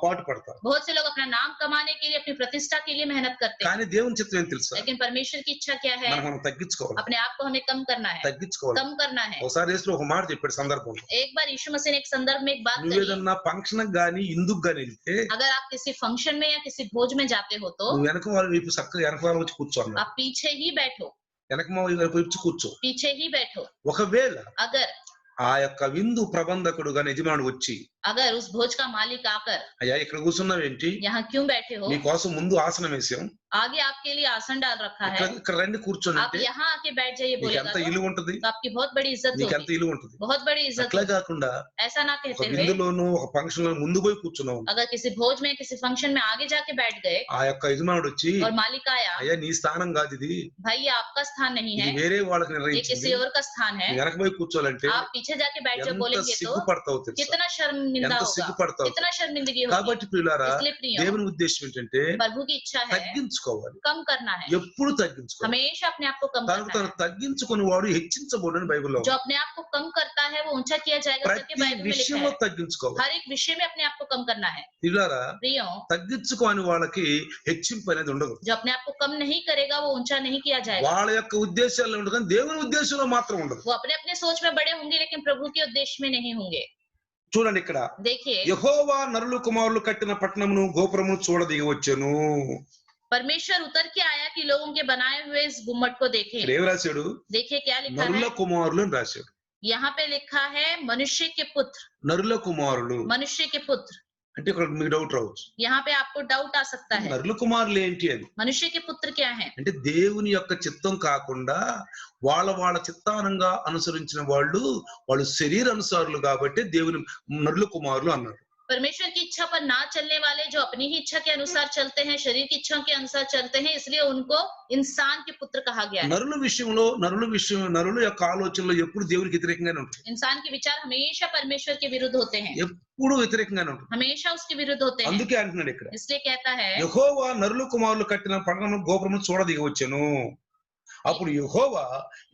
పాటు పడతారు. बहुत से लोग अपना नाम कमाने के लिए, अपनी प्रतिष्ठा के लिए मेहनत करते हैं। కానీ దేవుని చిత్తం ఏం తెలుసా, लेकिन परमेश्वर की इच्छा क्या है, మనం తగ్గించుకోవాలి, अपने आप को हमें कम करना है, తగ్గించుకోవాలి. कम करना है। ఒకసారి యేసు ఒక మాట చెప్పాడు సందర్భంలో, एक बार यीशु मसीह ने एक संदर्भ में एक बात कही, నువ్వేదన్నా ఫంక్షన్ గానీ ఇందుకు గానీ వెళ్తే अगर आप किसी फंक्शन में या किसी भोज में जाते हो तो నువ్వు వెనక వాళ్ళ వైపు చక్కగా వెనక వాళ్ళ వచ్చి కూర్చో అన్నాడు. आप पीछे ही बैठो, వెనక వైపు వచ్చి కూర్చో. पीछे ही बैठो। ఒకవేళ अगर ఆ యొక్క విందు ప్రబంధకుడు గాని యజమానుడు వచ్చి, अगर उस भोज का मालिक आकर, అయ్యా ఇక్కడ కూర్చున్నావేంటి, यहाँ क्यों बैठे हो, నీకోసం ముందు ఆసనం వేసాం, आगे आपके लिए आसन डाल रखा है, ఇక్కడ రండి కూర్చొని आप అంటే यहाँ आके बैठ जाइए నీకు बोलेगा ఎంత तो ఇలువ ఉంటది, आपकी बहुत बड़ी इज्जत నీకు ఎంత होगी, ఇలువ ఉంటది. बहुत बड़ी इज्जत అట్లా होगी। కాకుండా ऐसा ना ఒక कहते हुए, విందులోను ఒక ఫంక్షన్ లో ముందు పోయి కూర్చున్నావు, अगर किसी भोज में किसी फंक्शन में आगे जाके बैठ गए ఆ యొక్క యజమానుడు వచ్చి, और मालिक आया, అయ్యా నీ స్థానం కాదు ఇది, भाई ये आपका स्थान नहीं ఇది है, వేరే వాళ్ళకి ये నిర్ణయించింది, किसी और का स्थान है, నువ్వు వెనక పోయి కూర్చోవాలంటే आप पीछे जाके बैठ जाओ ఎంత बोलेंगे तो సిగ్గుపడతావు తెలుసా, कितना शर्मिंदा ఎంత होगा, సిగ్గుపడతావు. कितना शर्मिंदगी होगी। కాబట్టి ప్రియులారా, इसलिए प्रियो, దేవుని ఉద్దేశం ఏంటంటే प्रभु की इच्छा है తగ్గించుకోవాలి, कम करना है, ఎప్పుడు తగ్గించుకోవాలి. हमेशा अपने आप को कम తనకు करना తను है। తగ్గించుకుని వాడు హెచ్చించబోడని బైబిల్లో जो अपने आप को कम करता है वो ऊंचा किया जाएगा करके ప్రతి बाइबल में लिखा విషయంలో है। తగ్గించుకోవాలి. हर एक विषय में अपने आप को कम करना है। ప్రియులారా, प्रियो, తగ్గించుకోని వాళ్ళకి హెచ్చింపు అనేది ఉండదు. जो अपने आप को कम नहीं करेगा वो ऊंचा नहीं किया जाएगा। వాళ్ళ యొక్క ఉద్దేశాల్లో ఉండదు కానీ దేవుని ఉద్దేశంలో మాత్రం ఉండదు. वो अपने अपने सोच में बड़े होंगे लेकिन प्रभु के उद्देश्य में नहीं होंगे। చూడండి ఇక్కడ, देखिए, యెహోవా నరులు కుమారులు కట్టిన పట్టణమును గోపురమును చూడదిగి వచ్చెను. परमेश्वर उतर के आया कि लोगों के बनाए हुए इस गुम्मट को देखें। ఇక్కడ ఏం రాశాడు, देखिए क्या लिखा నరుల है, కుమారులు అని రాశాడు. यहाँ पे लिखा है मनुष्य के पुत्र, నరుల కుమారులు मनुष्य के पुत्र। అంటే ఇక్కడ మీకు డౌట్ రావచ్చు, यहाँ पे आपको डाउट आ सकता है, నరుల కుమారులు ఏంటి అని. मनुष्य के पुत्र क्या है। అంటే దేవుని యొక్క చిత్తం కాకుండా వాళ్ళ చిత్తానంగా అనుసరించిన వాళ్ళు శరీర అనుసారులు కాబట్టి దేవుని నరుల కుమారులు అన్నాడు. परमेश्वर की इच्छा पर ना चलने वाले जो अपनी ही इच्छा के अनुसार चलते हैं, शरीर की इच्छा के अनुसार चलते हैं, इसलिए उनको इंसान के पुत्र कहा गया है। నరుల యొక్క ఆలోచనలో ఎప్పుడు దేవునికి వ్యతిరేకంగానే ఉంటుంది, इंसान के विचार हमेशा परमेश्वर के विरुद्ध होते हैं, ఎప్పుడు వ్యతిరేకంగానే ఉంటుంది. हमेशा उसके विरुद्ध होते हैं। అందుకే అంటున్నాడు ఇక్కడ, इसलिए कहता है, యెహోవా నరుల కుమారులు కట్టిన పట్టణము గోపురమును చూడదిగి వచ్చెను. అప్పుడు యెహోవా,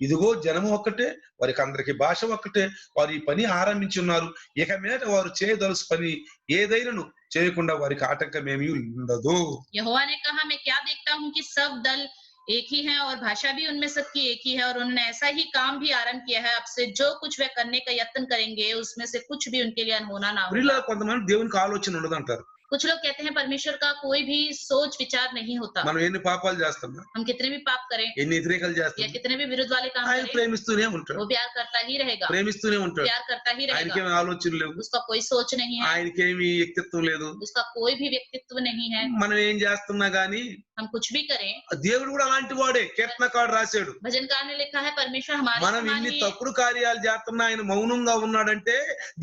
ఇదిగో జనము ఒక్కటే, వారికి అందరికి భాష ఒక్కటే, వారు ఈ పని ఆరంభించి ఉన్నారు, ఇక మీద వారు చేయదలుసు పని ఏదైనాను చేయకుండా వారికి ఆటంకం ఏమీ ఉండదు. यहोवा ने कहा, मैं क्या देखता हूँ कि सब दल एक ही हैं और भाषा भी उनमें सबकी एक ही है और उन्होंने ऐसा ही काम भी आरंभ किया है। अब से जो कुछ वे करने का यत्न करेंगे, उसमें से कुछ भी उनके लिए अनहोना ना వీళ్ళ होगा। కొంతమంది దేవునికి ఆలోచన ఉండదంటారు. कुछ लोग कहते हैं परमेश्वर का कोई भी सोच विचार नहीं होता। మనం ఎన్ని పాపాలు చేస్తున్నా, हम कितने भी पाप करें ఎన్ని వ్యతిరేకాలు या చేస్తున్నా, कितने भी विरुद्ध वाले काम ఆయన करें, ప్రేమిస్తూనే ఉంటాడు. वो प्यार करता ही रहेगा, ప్రేమిస్తూనే ఉంటాడు. प्यार करता ही रहेगा। ఆయనకేమి ఆలోచనలు లేవు, उसका कोई सोच नहीं है, ఆయనకేమి వ్యక్తిత్వం లేదు. उसका कोई भी व्यक्तित्व नहीं है। మనం ఏం చేస్తున్నా గానీ हम कुछ भी करें, దేవుడు కూడా అలాంటి వాడే. కీర్తనకారుడు రాశాడు, भजनकार ने लिखा है परमेश्वर हमारे మనం समान ఇన్ని ही है। తప్పుడు కార్యాలు చేస్తున్నా ఆయన మౌనంగా ఉన్నాడంటే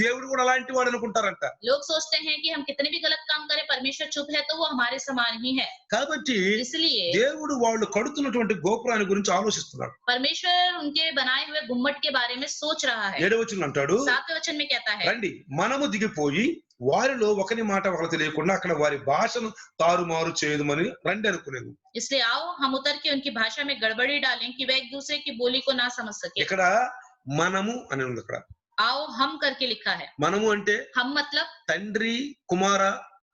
దేవుడు కూడా అలాంటి వాడు అనుకుంటారంట. लोग सोचते हैं कि हम कितने भी गलत काम करें, परमेश्वर चुप है तो वो हमारे समान ही है। కాబట్టి इसलिए దేవుడు వాళ్ళు కడుతున్నటువంటి గోపురాన్ని గురించి ఆలోచిస్తున్నాడు. परमेश्वर उनके बनाए हुए गुम्मट के बारे में सोच रहा है। 7వ వచనం అంటాడు, 7वें वचन में कहता है, రండి మనము దిగిపోయి వారిలో ఒకని మాట ఒకరు తెలియకుండా అక్కడ వారి భాషను తారుమారు చేయదుమని రండి అనుకునేది. इसलिए आओ हम उतर के उनकी भाषा में गड़बड़ी डालें कि वे एक दूसरे की बोली को ना समझ सके। ఇక్కడ మనము అని ఉంది. అక్కడ आओ हम करके लिखा है। మనము అంటే हम मतलब తండ్రి కుమార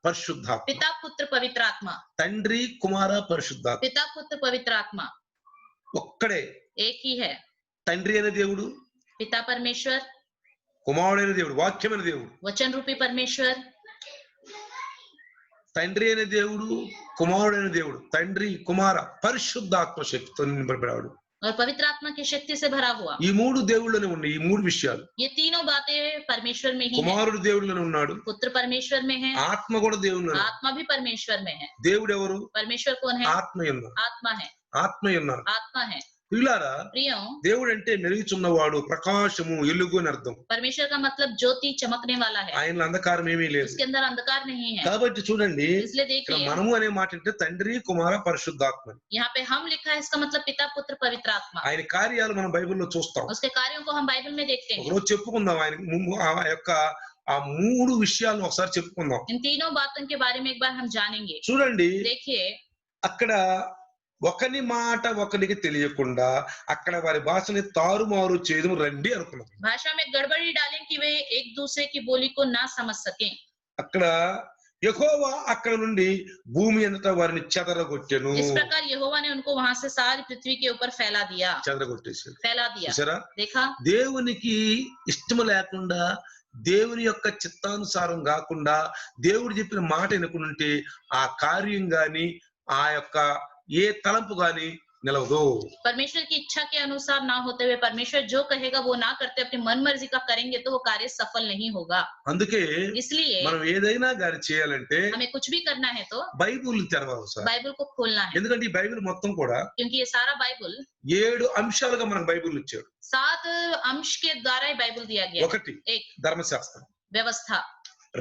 పరిశుద్ధాత్మ. पिता पुत्र पवित्र आत्मा, తండ్రి కుమార పరిశుద్ధాత్మ पिता पुत्र पवित्र आत्मा ఒక్కడే. एक ही है। తండ్రి అనే దేవుడు, पिता परमेश्वर, కుమారుడైన దేవుడు, వాక్యమైన దేవుడు. वचन रूपी परमेश्वर, తండ్రి అనే దేవుడు, కుమారుడైన దేవుడు, తండ్రి కుమార పరిశుద్ధాత్మ శక్తితో నింపబడాడు. और पवित्र आत्मा की शक्ति से भरा हुआ। ఈ మూడు దేవుళ్ళనే ఉన్నాయి. ఈ మూడు విషయాలు. ये तीनों बातें परमेश्वर में ही है। కుమారుడు దేవుళ్ళనే ఉన్నాడు, पुत्र परमेश्वर में है, ఆత్మ కూడా దేవుళ్ళనే. आत्मा भी परमेश्वर में है। దేవుడు ఎవరు? परमेश्वर कौन है? ఆత్మ ఉన్నారు, आत्मा है, ఆత్మ ఉన్నారు. आत्मा है। పిల్లారా, प्रियो, దేవుడు అంటే మెరుగుచున్నవాడు, ప్రకాశము, ఎలుగు అని అర్థం. परमेश्वर का मतलब ज्योति चमकने वाला है, ఆయనలో అంధకారం ఏమీ లేదు. उसके अंदर अंधकार नहीं है। కాబట్టి చూడండి, इसलिए ఇక్కడ देखिए మనము అనే మాట అంటే తండ్రి కుమార పరిశుద్ధాత్మ. यहाँ पे हम लिखा है, इसका मतलब पिता पुत्र पवित्र आत्मा। ఆయన కార్యాలు మనం బైబిల్లో చూస్తాం. उसके कार्यों को हम बाइबल में देखते हैं। ఒకరోజు చెప్పుకుందాం ఆయన ఆ యొక్క ఆ మూడు విషయాలను ఒకసారి చెప్పుకుందాం. इन तीनों बातों के बारे में एक बार हम जानेंगे। చూడండి, देखिए అక్కడ ఒకని మాట ఒకరికి తెలియకుండా అక్కడ వారి భాషని తారుమారు చేయడం రండి అనుకున్నాం. भाषा में गड़बड़ी डालें कि वे एक दूसरे की बोली को ना समझ सकें। అక్కడ యెహోవా అక్కడ నుండి భూమి అంతటా వారిని చెదరగొట్టెను. इस प्रकार यहोवा ने उनको वहां से सारी पृथ्वी के ऊपर फैला दिया, చెదరగొట్టేశాడు. फैला दिया। చూసారా, देखा, దేవునికి ఇష్టం లేకుండా, దేవుని యొక్క చిత్తానుసారం కాకుండా దేవుడు చెప్పిన మాట వినకుంటే ఆ కార్యం గాని ఆ యొక్క ఏ తలంపు గాని నిలవదు. परमेश्वर की इच्छा के अनुसार ना होते हुए परमेश्वर जो कहेगा वो ना करते अपनी मन मर्जी का करेंगे तो वो कार्य सफल नहीं होगा। అందుకే इसलिए మనం ఏదైనా గాని చేయాలంటే हमें कुछ भी करना है तो బైబిల్ తెరవాలి సార్. बाइबल को खोलना है, ఎందుకంటే ఈ బైబిల్ మొత్తం కూడా क्योंकि ये सारा बाइबल 7 అంశాలుగా మనకు బైబిల్ ఇచ్చాడు. 7 अंश के द्वारा ही बाइबल दिया गया है। 1 एक ధర్మశాస్త్రం, व्यवस्था,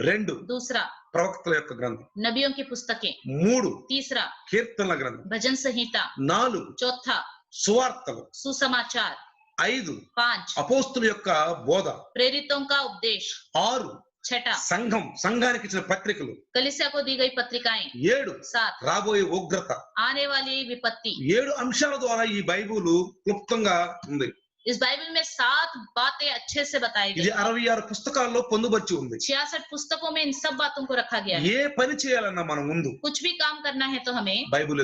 2 दूसरा ప్రవక్తల యొక్క గ్రంథం, नबियों की पुस्तकें, 3 तीसरा కీర్తనల గ్రంథం, भजन संहिता, 4 चौथा సువార్తలు, सुसमाचार, 5 5 అపోస్తుల యొక్క బోధ, प्रेरितों का उपदेश, 6 छठा సంఘానికి ఇచ్చిన పత్రికలు, कलीसिया को दी गई पत्रिकाएं, 7 7 రాబోయే ఉగ్రత. आने वाली विपत्ति। 7 అంశాల ద్వారా ఈ బైబిల్ క్లుప్తంగా ఉంది. इस बाइबल में 7 बातें अच्छे से बताई ఇది गई। 66 పుస్తకాల్లో పొందుపరిచి ఉంది. 66 पुस्तकों में इन सब बातों को रखा गया है। ఏ పని చేయాలన్నా మనం ముందు कुछ भी काम करना है तो हमें బైబిల్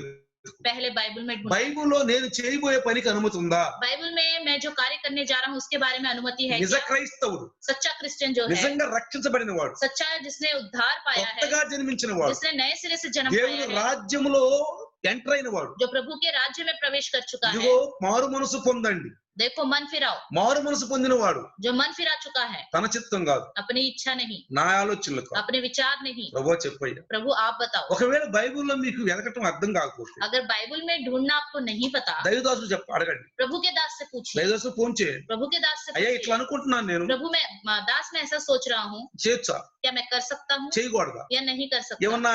पहले बाइबल में ढूंढना। బైబిల్లో నేను చేయబోయే పనికి అనుమతి ఉందా? बाइबल में मैं जो कार्य करने जा रहा हूँ उसके बारे में अनुमति है నిజ क्या? క్రైస్తవుడు, सच्चा क्रिश्चियन जो है, నిజంగా రక్షించబడిన వాడు, सच्चा जिसने उद्धार पाया है, కొత్తగా జన్మించిన వాడు, जिसने नए सिरे से जन्म దేవుని पाया है, రాజ్యములో ఎంటర్ అయిన వాడు, जो प्रभु के राज्य में प्रवेश कर चुका है। ఇదిగో మారు మనసు పొందండి. देखो मन फिराओ, మారు మనసు పొందిన వాడు जो मन फिरा चुका है, తన చిత్తం కాదు, अपनी इच्छा नहीं, నా ఆలోచనలు కాదు, अपने विचार नहीं। ప్రభువా చెప్పయ్యా. प्रभु आप बताओ। ఒకవేళ బైబిల్లో మీకు వెతకటం అర్థం కాకపోతే अगर बाइबल में ढूंढना आपको नहीं पता, దైవదాసులు అడగండి. प्रभु के दास से पूछिए, దైవదాసులు ఫోన్ చేయండి. प्रभु के दास से అయ్యా पूछिए, ఇట్లా అనుకుంటున్నాను నేను, प्रभु मैं दास मैं ऐसा सोच रहा हूँ, చేయొచ్చా क्या मैं कर सकता हूँ చేయకూడదా? या नहीं कर सकता? ఏమన్నా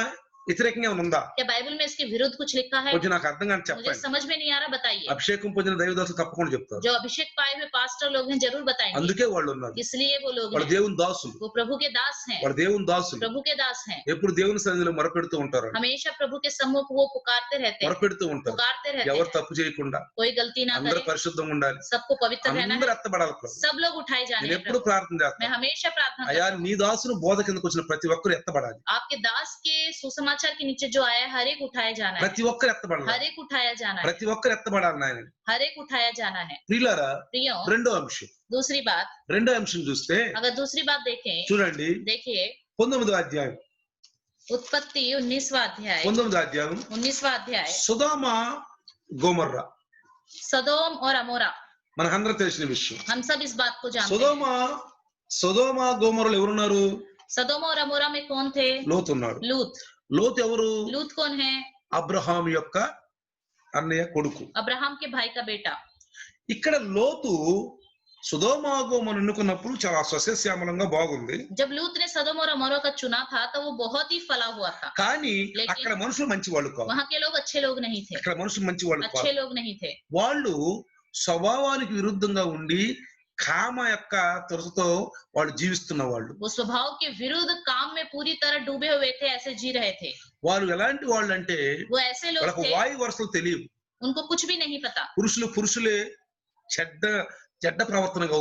వ్యతిరేకంగా ఏమైనా ఉందా? क्या बाइबल में इसके विरुद्ध कुछ लिखा है? కొంచెం నాకు అర్థం కానీ मुझे చెప్పండి. समझ में नहीं आ रहा, बताइए। అభిషేకం పొందిన దైవదాసులు తప్పకుండా చెప్తారు. जो अभिषेक पाए हुए पास्टर लोग हैं जरूर बताएंगे, అందుకే వాళ్ళు ఉన్నారు. इसलिए वो लोग వాళ్ళ हैं, దేవుని దాసులు, वो प्रभु के दास हैं, వాళ్ళ దేవుని దాసులు प्रभु के दास हैं। ఎప్పుడు దేవుని సన్నిధిలో మొరపెడుతూ ఉంటారు, हमेशा प्रभु के सम्मुख वो पुकारते रहते हैं, మొరపెడుతూ ఉంటారు. पुकारते रहते ఎవరు हैं, తప్పు చేయకుండా कोई गलती ना అందరూ करे, పరిశుద్ధంగా ఉండాలి, सबको पवित्र रहना అందరూ है, ఎత్తబడాలి. ప్రభు, सब लोग उठाए जाने నేను हैं। ఎప్పుడు प्रभु, ప్రార్థన मैं చేస్తాను, हमेशा प्रार्थना అయ్యా करता हूँ, నీ దాసును బోధ కిందకు వచ్చిన ప్రతి ఒక్కరు ఎత్తబడాలి. आपके दास के सुसमाचार सुसमाचार के नीचे जो आया है, हर एक उठाया जाना है, ప్రతి ఒక్కరు ఎత్తబడాలి, हर एक उठाया जाना है, ప్రతి ఒక్కరు ఎత్తబడాలి నాయన. हर एक उठाया जाना है. ప్రియులారా, प्रियो, రెండో అంశం, दूसरी बात, రెండో అంశం చూస్తే अगर दूसरी बात देखें, చూడండి देखिए 19వ అధ్యాయం, उत्पत्ति 19वां अध्याय, 19వ అధ్యాయం 19वां अध्याय, సొదొమ గొమొర్రా सदोम और अमोरा. మనకందరూ తెలిసిన విషయం. हम सब इस बात को जानते సొదొమ हैं. సొదొమ గొమొర్రాలో ఎవరున్నారు? सदोम और अमोरा में कौन थे? లోతు ఉన్నాడు. लूत. లోతు ఎవరు? लूत कौन है? అబ్రహాం యొక్క అన్నయ్య కొడుకు. अब्राहम के भाई का बेटा. ఇక్కడ లోతు సొదొమ గొమొర్రాను ఎన్నుకున్నప్పుడు చాలా సస్యశ్యామలంగా బాగుంది. जब लूत ने सदोम और अमोरा का चुना था तो वो बहुत ही फला हुआ था. కానీ लेकिन అక్కడ మనుషులు మంచి వాళ్ళు కాదు. वहाँ के लोग अच्छे लोग नहीं थे. అక్కడ మనుషులు మంచి వాళ్ళు अच्छे కాదు. लोग नहीं थे. వాళ్ళు స్వభావానికి విరుద్ధంగా ఉండి కామ యొక్క త్వరతో వాళ్ళు జీవిస్తున్న వాళ్ళు. वो स्वभाव के विरुद्ध काम में पूरी तरह डूबे हुए थे, ऐसे जी रहे थे. వాళ్ళు ఎలాంటి వాళ్ళు అంటే वो ऐसे लोग వాళ్ళకు थे, వాయు వరుసలు తెలియవు. उनको कुछ भी नहीं पता. పురుషులే చెడ్డ ప్రవర్తనగా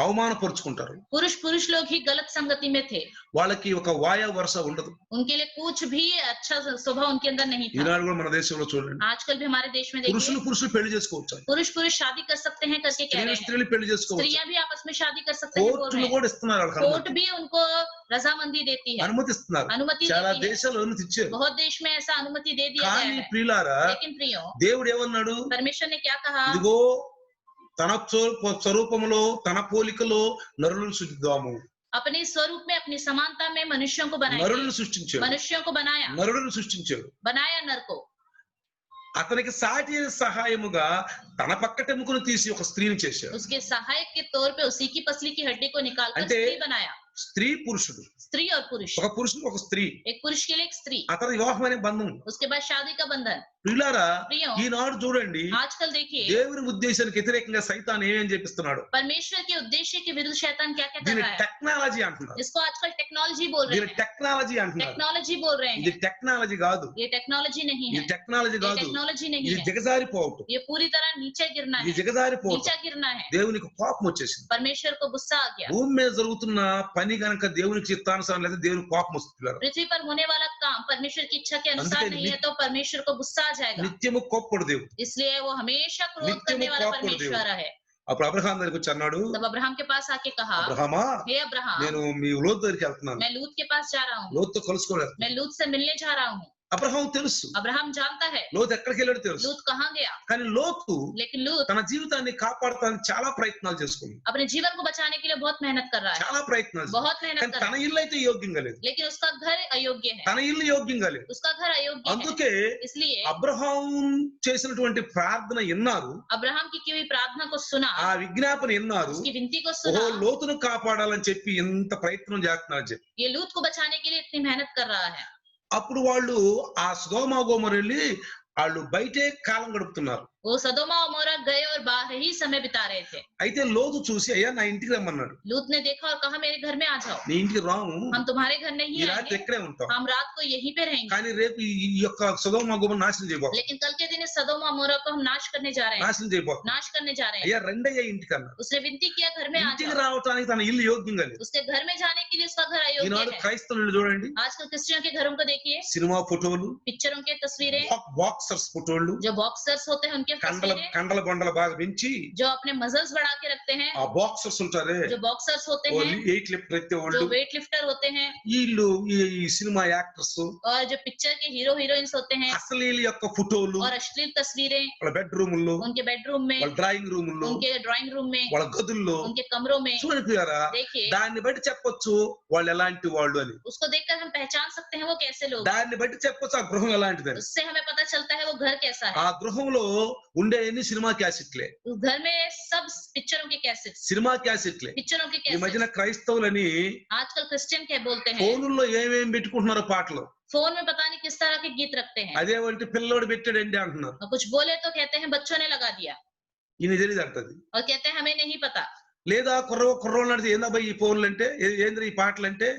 అవమానపరుచుకుంటారు. पुरुष लोग ही गलत संगति में थे. వాళ్ళకి ఒక వాయు వరుస ఉండదు. उनके लिए कुछ भी अच्छा स्वभाव उनके अंदर नहीं था. ఈనాడు కూడా మన దేశంలో చూడండి, आजकल भी हमारे देश में देखिए, పురుషులు పెళ్లి చేసుకోవచ్చు, पुरुष शादी कर सकते हैं करके कह रहे हैं. స్త్రీలు పెళ్లి చేసుకోవచ్చు, स्त्रियां भी आपस में शादी कर सकते हैं बोल रहे కోర్టులు हैं. కూడా ఇస్తున్నారు, వాళ్ళకి कोर्ट भी उनको रजामंदी देती है, అనుమతిస్తున్నారు. अनुमति చాలా देती है. దేశాలు అనుమతి ఇచ్చారు. बहुत देश में ऐसा अनुमति दे दिया गया కానీ है. ప్రియులారా, लेकिन प्रियो, దేవుడు ఏమన్నాడు? परमेश्वर ने क्या कहा? ఇదిగో తన స్వరూపములో తన పోలికలో నరులను సృజిద్దాము. अपने स्वरूप में अपनी समानता में मनुष्यों को बनाया. నరులను సృష్టించాడు, मनुष्यों को बनाया, నరులను సృష్టించాడు. बनाया नर को. అతనికి సాటి అయిన సహాయముగా తన పక్కటెముకను తీసి ఒక స్త్రీని చేశాడు. उसके सहायक के तौर पे उसी की पसली की हड्डी को निकालकर అంటే स्त्री बनाया. స్త్రీ పురుషుడు, स्त्री और पुरुष, ఒక పురుషుడు ఒక స్త్రీ, एक पुरुष के लिए एक स्त्री, అతని వివాహం అనే బంధం. उसके बाद शादी का बंधन. ప్రియులారా, प्रियो, ఈనాడు చూడండి, आजकल देखिए దేవుని ఉద్దేశానికి వ్యతిరేకంగా సైతాన్ ఏమేం చేపిస్తున్నాడు. परमेश्वर के उद्देश्य के विरुद्ध शैतान क्या क्या कर దీని रहा है. టెక్నాలజీ అంటున్నారు, इसको आजकल टेक्नोलॉजी बोल रहे దీని हैं. టెక్నాలజీ అంటున్నారు. टेक्नोलॉजी बोल रहे ఇది हैं. టెక్నాలజీ కాదు, ये टेक्नोलॉजी नहीं ఇది है. టెక్నాలజీ ये కాదు, टेक्नोलॉजी नहीं ఇది है. దిగజారిపోవటం, ये पूरी तरह नीचे गिरना ఇది है. దిగజారిపోవటం. नीचे गिरना है. దేవునికి కోపం వచ్చేసింది. परमेश्वर को गुस्सा आ गया. భూమి మీద జరుగుతున్న పని గనక దేవునికి చిత్తానుసారం లేదా దేవునికి కోపం వస్తుంది. पृथ्वी पर होने वाला काम परमेश्वर की इच्छा के अनुसार అందుకే नहीं है तो परमेश्वर को गुस्सा आ जाएगा. నిత్యము కోప్పడు దేవుడు. इसलिए वो हमेशा क्रोध नित्य करने वाला कोप कर परमेश्वर है. అప్పుడు అబ్రహాం దగ్గరికి వచ్చి అన్నాడు, तब अब्राहम के पास आके कहा, అబ్రహామా, हे अब्राहम, నేను మీ లోతు దగ్గరికి వెళ్తున్నాను, मैं लूत के पास जा रहा हूँ. లోతుతో కలుసుకోలేదు. मैं लूत से मिलने जा रहा हूँ. అబ్రహాం తెలుసు अब्राहम जानता है లోతు ఎక్కడికి వెళ్ళాడు తెలుసు. लूत कहाँ गया. కానీ లోతు लेकिन लूत తన జీవితాన్ని కాపాడటానికి చాలా ప్రయత్నాలు చేసుకుంది, अपने जीवन को बचाने के लिए बहुत मेहनत कर रहा है. చాలా ప్రయత్నాలు చేసింది. बहुत मेहनत కానీ कर తన रहा है. ఇల్లు అయితే యోగ్యంగా లేదు, लेकिन उसका घर अयोग्य है. తన ఇల్లు యోగ్యంగా లేదు. उसका घर अयोग्य है. అందుకే इसलिए అబ్రహాం చేసినటువంటి ప్రార్థన విన్నారు, अब्राहम की हुई प्रार्थना को सुना, ఆ విజ్ఞాపన విన్నారు. उसकी विनती को ఓహో, सुना. లోతును కాపాడాలని చెప్పి ఎంత ప్రయత్నం చేస్తున్నారు చెప్పి ये लूत को बचाने के लिए इतनी मेहनत कर रहा है. అప్పుడు వాళ్ళు ఆ సొదొమ గొమొర్రా వెళ్ళి వాళ్ళు బయటే కాలం గడుపుతున్నారు. वो सदोमा और मोरा गए और बाहर ही समय बिता रहे थे. అయితే లోతు చూసి, అయ్యా నా ఇంటికి రమ్మన్నాడు. लूत ने देखा और कहा, मेरे घर में आ जाओ. నీ ఇంటికి రాము, हम तुम्हारे घर ఈ नहीं రాత్రి आएंगे, ఎక్కడే ఉంటాం, हम रात को यहीं पे रहेंगे. కానీ రేపు ఈ యొక్క సొదొమ గొమొర్రా నాశనం చేయబోతాం, लेकिन कल के दिन इस सदोमा और मोरा को हम नाश करने जा रहे हैं. నాశనం చేయబోతాం. नाश करने जा रहे हैं. అయ్యా రెండయ్యా ఇంటికి అన్నాడు. उसने विनती किया, घर में आ ఇంటికి जाओ. రావటానికి తన ఇల్లు యోగ్యంగా లేదు. उसके घर में जाने के लिए उसका घर अयोग्य ఈనాడు है. క్రైస్తవులు చూడండి, आजकल क्रिश्चियन के घरों को देखिए, సినిమా ఫోటోలు, पिक्चरों की तस्वीरें, బాక్సర్స్ ఫోటోలు, जो बॉक्सर्स होते हैं उनके तस्वीरें, కండల గొండల బాగా పెంచి जो अपने मसल्स बढ़ा के रखते हैं, ఆ బాక్సర్స్ ఉంటారే, जो बॉक्सर्स होते हैं, వెయిట్ లిఫ్టర్ ఎత్తే వాళ్ళు, जो वेट लिफ्टर होते हैं, వీళ్ళు ఈ సినిమా యాక్టర్స్, और जो पिक्चर के हीरो हीरोइंस होते हैं, అశ్లీల యొక్క ఫోటోలు और अश्लील तस्वीरें వాళ్ళ బెడ్రూముల్లో, उनके बेडरूम में, వాళ్ళ డ్రాయింగ్ రూముల్లో, उनके ड्राइंग रूम में, వాళ్ళ గదుల్లో उनके कमरों में. చూడకపోయారా? देखिए, దాన్ని బట్టి చెప్పొచ్చు వాళ్ళు ఎలాంటి వాళ్ళు అని. उसको देखकर हम पहचान सकते हैं वो कैसे लोग. దాన్ని బట్టి చెప్పొచ్చు ఆ గృహం ఎలాంటిదని. उससे हमें पता चलता है वो घर कैसा है. ఆ గృహంలో ఉండే అన్ని సినిమా క్యాసెట్లే, उस घर में सब पिक्चरों के कैसेट्स, సినిమా క్యాసెట్లే. पिक्चरों के ఈ మధ్యన कैसेट्स. క్రైస్తవులని आजकल क्रिश्चियन क्या बोलते हैं, ఫోనుల్లో ఏమేమి పెట్టుకుంటున్నారో పాటలు, फोन में पता नहीं किस तरह के गीत रखते हैं. అదే వంటి పిల్లోడు పెట్టాడండి అంటున్నారు. और कुछ बोले तो कहते हैं बच्चों ने लगा दिया, ఈయన తెలియదు అంటది. और कहते हैं हमें नहीं पता. లేదా కుర్రోళ్ళు అంటే ఏందా ఈ ఫోన్లు అంటే, ఏంద్ర ఈ పాటలు అంటే,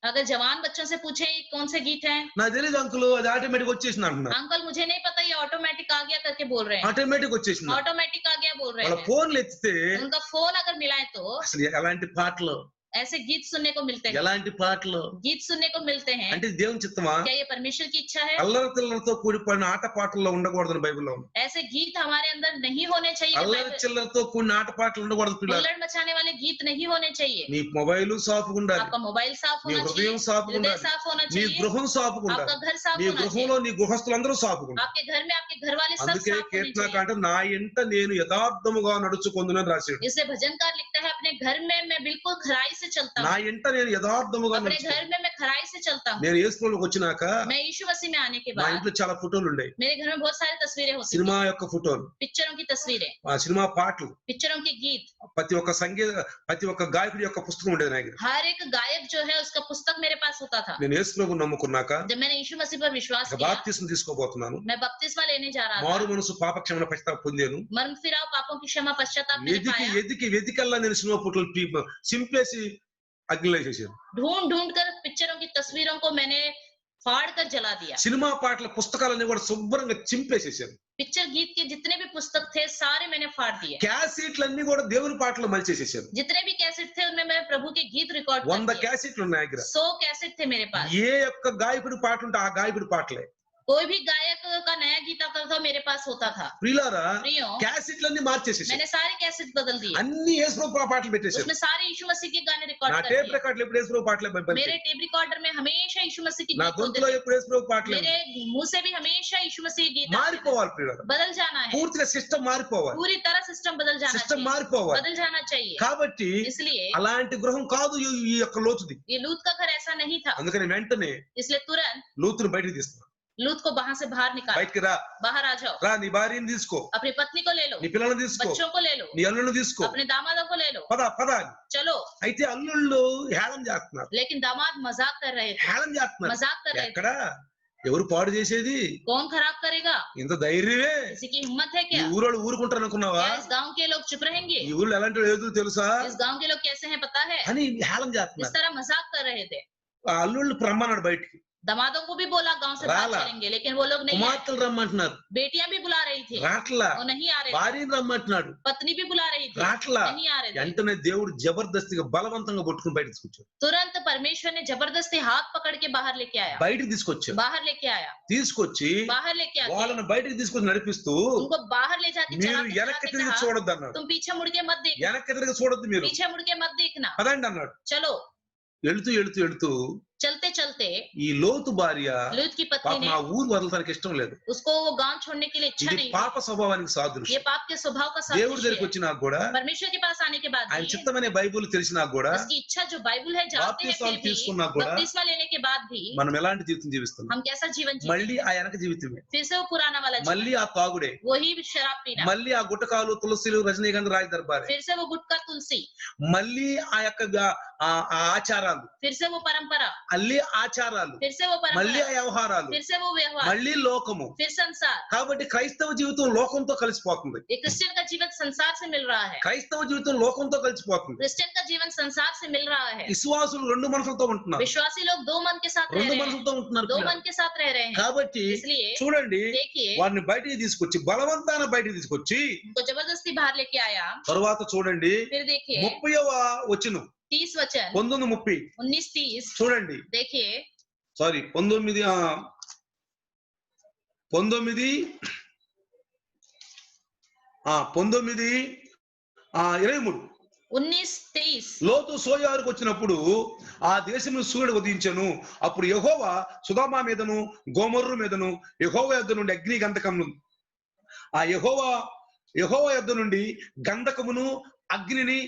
अगर जवान बच्चों से पूछे ये कौन से गीत हैं, నాకు తెలియదు అంకుల్, అది ఆటోమేటిక్ వచ్చేసింది అంటున్నారు. अंकल मुझे नहीं पता, ये ऑटोमेटिक आ गया करके बोल रहे हैं. ఆటోమేటిక్ వచ్చేసింది. ऑटोमेटिक आ गया बोल रहे వాళ్ళ हैं. ఫోన్లు ఎత్తితే उनका फोन अगर मिलाए तो అసలు ఎలాంటి పాటలు, ऐसे गीत सुनने को मिलते हैं, ఎలాంటి పాటలు गीत सुनने को मिलते हैं। అంటే ఇది దేవుని చిత్తమా? क्या ये परमेश्वर की इच्छा है? అల్లరి చిల్లరతో కూడిపోయిన ఆట పాటల్లో ఉండకూడదని బైబిల్లో ఉంది. ऐसे गीत हमारे अंदर नहीं होने चाहिए। అల్లరి చిల్లరతో కూడిన ఆట పాటలు ఉండకూడదు పిల్లలు. हुल्लड़ मचाने वाले गीत नहीं होने चाहिए। నీ మొబైల్ సాఫ్గా ఉండాలి, आपका मोबाइल साफ నీ होना హృదయం चाहिए, సాఫ్గా हृदय ఉండాలి, साफ होना నీ चाहिए, గృహం సాఫ్గా ఉండాలి, आपका घर साफ నీ होना चाहिए, గృహంలో నీ గృహస్థులందరూ సాఫ్గా ఉండాలి. आपके घर में आपके घर वाले सब అందుకే साफ होने चाहिए। కీర్తనకాండ నా ఇంట నేను యథార్థముగా నడుచుకొందునని రాశాడు. इससे भजनकार लिखता है अपने घर में मैं बिल्कुल खराई से चलता నా हूँ, ఇంట నేను యథార్థముగా अपने घर में मैं खराई से चलता हूँ। నేను యేసులోకి వచ్చినాక मैं यीशु मसीह में आने के మా बाद ఇంట్లో చాలా ఫోటోలు ఉండేవి. मेरे घर में बहुत सारी तस्वीरें होती సినిమా थी, యొక్క ఫోటోలు, पिक्चरों की तस्वीरें, ఆ సినిమా పాటలు, पिक्चरों के गीत, ప్రతి ఒక్క గాయకుడి యొక్క పుస్తకం ఉండేది నా దగ్గర. हर एक गायक जो है उसका पुस्तक मेरे पास होता था। నేను యేసులోకి నమ్ముకున్నాక जब मैंने यीशु मसीह पर विश्वास किया, బాప్తిస్మం తీసుకోబోతున్నాను. मैं बपतिस्मा लेने जा रहा మారు था, మనసు పాప క్షమణ పశ్చాత్తాపం పొందాను. मर्म फिराव पापों की क्षमा पश्चाताप मैंने ఎదికి पाया। ఎదికి వెతికల్లా నేను సినిమా ఫోటోలు చింపేసి అగ్నిలో చేశాను. ढूंढ ढूंढ कर पिक्चरों की तस्वीरों को मैंने फाड़ कर जला दिया। సినిమా పాటల పుస్తకాలన్నీ కూడా శుభ్రంగా చింపేసేసాను. पिक्चर गीत के जितने भी पुस्तक थे सारे मैंने फाड़ दिए। క్యాసెట్లన్నీ కూడా దేవుని పాటలు మలిచేసేసాను. जितने भी कैसेट थे उनमें मैं प्रभु के गीत रिकॉर्ड 100 कर दिए। క్యాసెట్లు ఉన్నాయి నా దగ్గర. 100 कैसेट थे मेरे पास। ఏ ఒక్క గాయకుడి పాట ఉంటే ఆ గాయకుడి పాటలే. कोई भी गायक का नया गीत आता था मेरे पास होता था। ప్రియులారా, प्रियो, క్యాసెట్లన్నీ మార్చేసేసాను. मैंने सारे कैसेट बदल दिए, అన్ని యేసుప్రభు పాటలు పెట్టేశాను. उसमें सारे यीशु मसीह के गाने रिकॉर्ड నా कर టేప్ दिए। రికార్డులు ఎప్పుడు యేసుప్రభు పాటలే मेरे పంపాను. टेप रिकॉर्डर में हमेशा यीशु मसीह के నా गीत होते గొంతులో थे। ఎప్పుడు యేసుప్రభు పాటలే. मेरे मुंह से भी हमेशा यीशु मसीह के गीत आते थे। మారిపోవాలి ప్రియులారా, बदल जाना है, పూర్తిగా సిస్టమ్ మారిపోవాలి, पूरी तरह सिस्टम बदल जाना సిస్టమ్ चाहिए, మారిపోవాలి. बदल जाना चाहिए। కాబట్టి इसलिए అలాంటి గృహం కాదు ఈ యొక్క లోతుది. ये लूत का घर ऐसा नहीं था, అందుకని వెంటనే इसलिए तुरंत లూతును బయటికి తీస్తున్నా. लूत को वहां से बाहर निकाल, బయటికి రా, बाहर आ जाओ, రా, నీ భార్యని తీసుకో, अपनी पत्नी को ले लो, నీ పిల్లల్ని తీసుకో, बच्चों को ले लो, నీ అల్లుడిని తీసుకో, अपने दामादों को ले लो, పద పద అని. चलो। అయితే అల్లుళ్ళు హేళన చేస్తున్నారు, लेकिन दामाद मजाक कर रहे थे, హేళన చేస్తున్నారు. मजाक कर रहे थे। ఎక్కడ ఎవరు పాడు చేసేది? कौन खराब करेगा? ఇంత ధైర్యమే किसी की हिम्मत है ఈ क्या? ఊరోళ్ళు ఊరుకుంటారు అనుకున్నావా? क्या इस गांव के लोग चुप रहेंगे? ఈ ఊళ్ళో ఎలాంటి వాళ్ళు ఏదో తెలుసా इस गांव के लोग कैसे हैं पता है? అని హేళన इस చేస్తున్నారు. तरह मजाक कर रहे थे। ఆ అల్లుళ్ళు రమ్మన్నాడు బయటికి, दामादों को भी बोला गांव से बाहर राला। चलेंगे, लेकिन वो लोग नहीं आए। కుమార్తెలు రమ్మంటున్నారు, बेटियां भी बुला रही थी, రాట్లా. वो नहीं आ रहे थे। భార్యను రమ్మంటున్నాడు, पत्नी भी बुला रही थी, రాట్లా. नहीं आ रहे थे। వెంటనే దేవుడు జబర్దస్తిగా బలవంతంగా పట్టుకుని బయటకు తీసుకొచ్చాడు. तुरंत परमेश्वर ने जबरदस्ती हाथ पकड़ के बाहर लेके आया, బయటికి తీసుకొచ్చాడు. बाहर लेके आया, తీసుకొచ్చి बाहर लेके आके వాళ్ళని బయటికి తీసుకొచ్చి నడిపిస్తూ, उनको बाहर ले जाके మీరు चलाते వెనక్కి चलाते తిరిగి कहा, చూడొద్దు అన్నాడు. तुम पीछे मुड़ के मत देखना, వెనక్కి తిరిగి చూడొద్దు, మీరు पीछे मुड़ के मत देखना, పదండి అన్నాడు. चलो। వెళుతూ వెళుతూ వెళుతూ चलते चलते ఈ లోతు భార్య लूत की పాప पत्नी మా ने ఊరు వదలటానికి ఇష్టం లేదు. उसको वो गांव छोड़ने के लिए इच्छा ఇది नहीं थी। పాప స్వభావానికి ये సాదృశ్యం. पाप के स्वभाव का దేవుడి सादृश्य దగ్గరికి है। వచ్చినా కూడా, परमेश्वर के पास आने के बाद ఆయన भी చిత్తమనే బైబిల్ తెలిసినా కూడా, उसकी इच्छा जो बाइबल है जानते हैं, బాప్తిస్మాలు फिर भी తీసుకున్నా కూడా बपतिस्मा लेने के बाद भी మనం ఎలాంటి జీవితం జీవిస్తున్నాం? हम कैसा जीवन जीते మళ్ళీ ఆ వెనక జీవితమే, फिर से वो पुराना वाला మళ్ళీ जीवन, ఆ తాగుడే, वही शराब पीना, మళ్ళీ ఆ గుట్టకాలు తులసిలు రజనీగంధ రాజ దర్బారే, फिर से वो गुटखा तुलसी, మళ్ళీ ఆ యొక్క ఆ ఆచారాలు, फिर से वो परंपरा, మళ్ళీ ఆచారాలు, फिर से वो మళ్ళీ परंपरा, ఆ వ్యవహారాలు, फिर से वो व्यवहार, మళ్ళీ లోకము. फिर संसार। కాబట్టి క్రైస్తవ జీవితం లోకంతో కలిసిపోతుంది. एक क्रिश्चियन का जीवन संसार से मिल रहा है, క్రైస్తవ జీవితం లోకంతో కలిసిపోతుంది. क्रिश्चियन का जीवन संसार से मिल रहा है। విశ్వాసులు రెండు మనసులతో ఉంటున్నారు, विश्वासी लोग दो मन के साथ रह రెండు रहे हैं, మనసులతో ఉంటున్నారు दो పిల్లలు. मन के साथ रह रहे हैं। కాబట్టి इसलिए చూడండి, देखिए, వారిని బయటికి తీసుకొచ్చి బలవంతాన బయటికి తీసుకొచ్చి उनको जबरदस्ती बाहर लेके आया। తరువాత చూడండి फिर देखिए 30వ వచనం, 30 वचन, 19:30 19:30 చూడండి. देखिए, సారీ 19 23 19:23 లోతు సోయారుకు వచ్చినప్పుడు ఆ దేశంలో సూర్యుడు ఉదయించెను. అప్పుడు యెహోవా సుధమ మీదను గోమర్రు మీదను యెహోవా యొద్ద నుండి అగ్ని గంధకమును ఆ యెహోవా యొద్ద నుండి గంధకమును అగ్నిని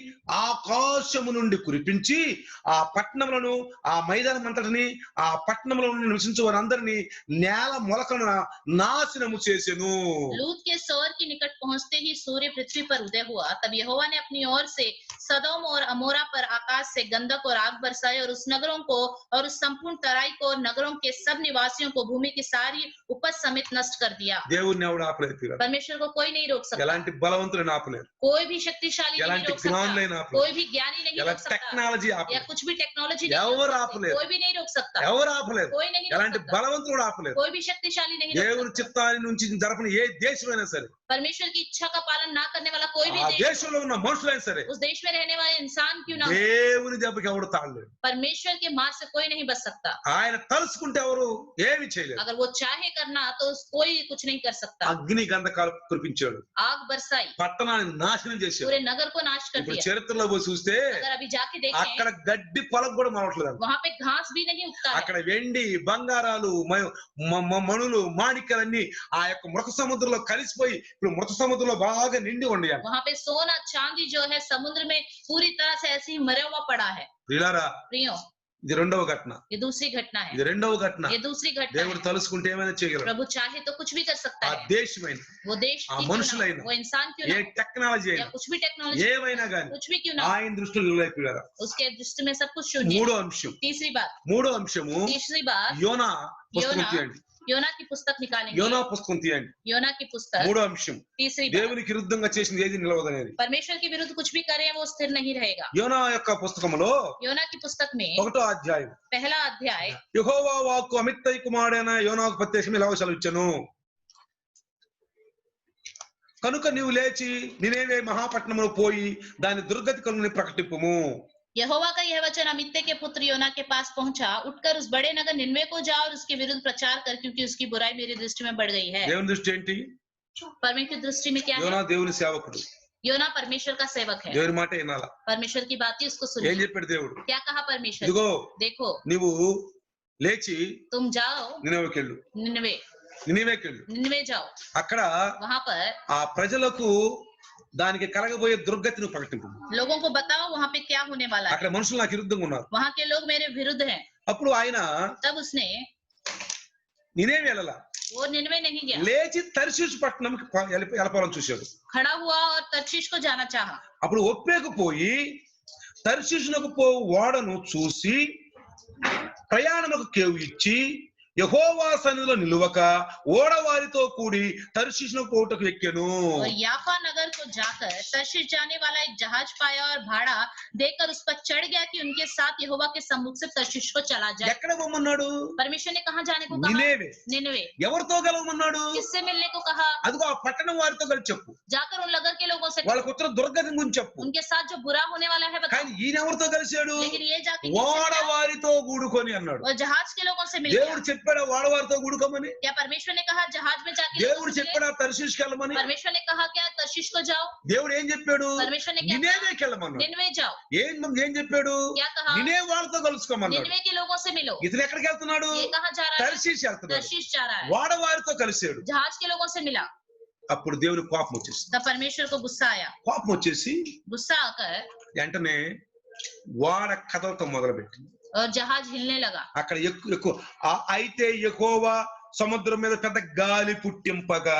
ఆకాశము నుండి కురిపించి ఆ పట్టణములను, ఆ మైదానం అంతటిని, ఆ పట్టణంలో నివసించే వారందరినీ నేల మొలకన నాశనము చేసెను. लूत के सौर के निकट पहुंचते ही सूर्य पृथ्वी पर उदय हुआ। तब यहोवा ने अपनी ओर से सदोम और अमोरा पर आकाश से गंधक और आग बरसाए और उस नगरों को और उस संपूर्ण तराई को और नगरों के सब निवासियों को भूमि की सारी उपज समेत नष्ट कर दिया। దేవుణ్ణి ఎవడు ఆపలేరు, परमेश्वर को कोई नहीं रोक सकता, ఎలాంటి బలవంతులను ఆపలేరు, कोई भी शक्तिशाली नहीं ఎలాంటి रोक सकता, జ్ఞానులైన ఆపలేరు, कोई भी ज्ञानी नहीं रोक ఎలాంటి सकता, టెక్నాలజీ या ఆపలేరు, कुछ भी टेक्नोलॉजी नहीं रोक ఎవరు सकती, ఆపలేరు, कोई भी नहीं रोक सकता, ఎవరు ఆపలేరు, कोई नहीं रोक ఎలాంటి सकता, బలవంతుడు ఆపలేరు. कोई भी शक्तिशाली नहीं रोक దేవుని सकता। చిత్తాన్ని నుంచి జరపని ఏ దేశమైనా సరే, परमेश्वर की इच्छा का पालन ना करने वाला कोई भी ఆ देश, దేశంలో ఉన్న మనుషులైనా సరే उस देश में रहने वाले इंसान क्यों ना हो, దేవుని దెబ్బకి ఎవడు తాళలేడు. परमेश्वर के मार से कोई नहीं बच सकता। ఆయన తలుసుకుంటే ఎవరు ఏమి చేయలేరు. अगर वो चाहे करना तो कोई कुछ नहीं कर सकता। అగ్ని గంధకాలు కురిపించాడు, आग बरसाई, పట్టణాన్ని నాశనం చేశాడు. पूरे नगर को नाश कर ఇప్పుడు दिया। చరిత్రలో పోయి చూస్తే अगर अभी जाके देखें, అక్కడ గడ్డి పొలం కూడా మనవట్లేదు. वहां पे घास भी नहीं उगता है। అక్కడ వెండి బంగారాలు మణులు మాణిక్యాలన్నీ ఆ యొక్క మృత సముద్రంలో కలిసిపోయి ఇప్పుడు మృత సముద్రంలో బాగా నిండి ఉన్నాయి. वहां पे सोना चांदी जो है समुद्र में पूरी तरह से ऐसे ही मरा हुआ पड़ा है। ప్రియులారా, प्रियो, ఇది రెండవ ఘటన. ये दूसरी घटना है। ఇది రెండవ ఘటన. ये दूसरी घटना దేవుడు है। తలుసుకుంటే ఏమైనా చేయగలరు. प्रभु चाहे तो कुछ भी कर सकता ఆ है। దేశమైన वो देश ఆ की क्यों ना మనుషులైన हो, वो इंसान क्यों ఏ ना हो, టెక్నాలజీ या అయినా कुछ भी टेक्नोलॉजी, ఏమైనా గాని कुछ भी क्यों ना हो, ఆయన దృష్టిలో నిలవైపోయారా. उसके दृष्टि में सब कुछ शून्य। మూడో అంశం, तीसरी बात, మూడో అంశము तीसरी बात, యోనా పుస్తకం యోనా తీయండి. योना की पुस्तक निकालेंगे। యోనా పుస్తకం తీయండి. योना की पुस्तक, మూడో అంశం, तीसरी बात, దేవునికి విరుద్ధంగా చేసింది ఏది నిలవదనేది. परमेश्वर के विरुद्ध कुछ भी करे वो स्थिर नहीं रहेगा। యోనా యొక్క పుస్తకములో योना की पुस्तक में ఒకటో అధ్యాయం, पहला अध्याय, యెహోవా వాక్కు అమిత్తయి కుమారుడైన యోనాకు ప్రత్యక్షం ఇలా సెలవిచ్చెను. కనుక నీవు లేచి నినేవే మహాపట్నములో పోయి దాని దుర్గతి కలుగుని ప్రకటింపుము. यहोवा का यह वचन अमित्य के पुत्र योना के पास पहुंचा, उठकर उस बड़े नगर निन्वे को जा और उसके विरुद्ध प्रचार कर, क्योंकि उसकी बुराई मेरी दृष्टि में बढ़ गई है। దేవుని దృష్టి ఏంటి? परमेश्वर की दृष्टि में क्या యోనా है? దేవుని సేవకుడు, योना परमेश्वर का सेवक है। దేవుని మాట వినాలా. परमेश्वर की बात ही उसको ఏం सुनिए। చెప్పాడు దేవుడు? क्या कहा परमेश्वर? ఇదిగో देखो, నీవు లేచి तुम जाओ నినవేకెళ్ళు, निन्वे, నినవేకెళ్ళు. निन्वे जाओ, అక్కడ वहां पर ఆ ప్రజలకు దానికి కలగబోయే దుర్గతిని ప్రకటింపు. लोगों को बताओ वहां पे क्या होने वाला है। అక్కడ మనుషులు నాకు విరుద్ధంగా ఉన్నారు. वहां के लोग मेरे विरुद्ध हैं। అప్పుడు ఆయన तब उसने, నేనేమి వెళ్ళలా, वो निन्वे नहीं गया, లేచి తర్షీషు పట్టణంకి వెళ్ళిపోవాలని చూశాడు. खड़ा हुआ और तर्शीश को जाना चाहा। అప్పుడు ఒప్పేకపోయి తర్షీషునకు పోవు ఓడను చూసి ప్రయాణముకు కేవు ఇచ్చి యెహోవా సన్నిధిలో నిలువక ఓడవారితో కూడి తర్షీషునకు పోవుటకు ఎక్కెను. और याफा नगर को जाकर तर्शीश जाने वाला एक जहाज पाया और भाड़ा देकर उस पर चढ़ गया कि उनके साथ यहोवा के सम्मुख से तर्शीश को चला जाए। ఎక్కడ పోమన్నాడు? परमेश्वर ने कहाँ जाने को कहा? నినేవే. निन्वे। ఎవరితో గెలవమన్నాడు? किससे मिलने को कहा? అదిగో ఆ పట్టణం వారితో కలిసి చెప్పు, जाकर उन नगर के लोगों से, వాళ్ళకు ఉత్తర దుర్గతి గురించి చెప్పు. उनके साथ जो बुरा होने वाला है बताओ। కానీ ఈయన ఎవరితో కలిశాడు? लेकिन ये जाके किससे मिला? ఓడవారితో కూడుకొని అన్నాడు. और जहाज के लोगों से मिल गया। దేవుడు చెప్పాడా ఓడవారితో కూడుకోమని? क्या परमेश्वर ने कहा जहाज में जाके लोगों దేవుడు से मिले? చెప్పాడా తర్షీషుకి వెళ్ళమని? परमेश्वर ने कहा क्या तर्शीश को जाओ? దేవుడు ఏం చెప్పాడు? परमेश्वर ने क्या कहा? నినేవేకి వెళ్ళమన్నాడు. निन्वे जाओ। ఏం చెప్పాడు? क्या कहा? నినే వాళ్ళతో కలుసుకోమన్నాడు. निन्वे के लोगों से मिलो। ఇతను ఎక్కడికి వెళ్తున్నాడు? ये कहाँ जा रहा है? తర్షీషు వెళ్తున్నాడు. तर्शीश जा रहा है। ఓడవారితో కలిసాడు. जहाज के लोगों से मिला। అప్పుడు దేవుని కోపం వచ్చేసి तब परमेश्वर को गुस्सा आया। కోపం వచ్చేసి गुस्सा आकर వెంటనే ఓడ కథలతో మొదలుపెట్టింది. और जहाज हिलने लगा। అక్కడ ఎక్కువ అయితే యెహోవా సముద్రం మీద పెద్ద గాలి పుట్టింపగా.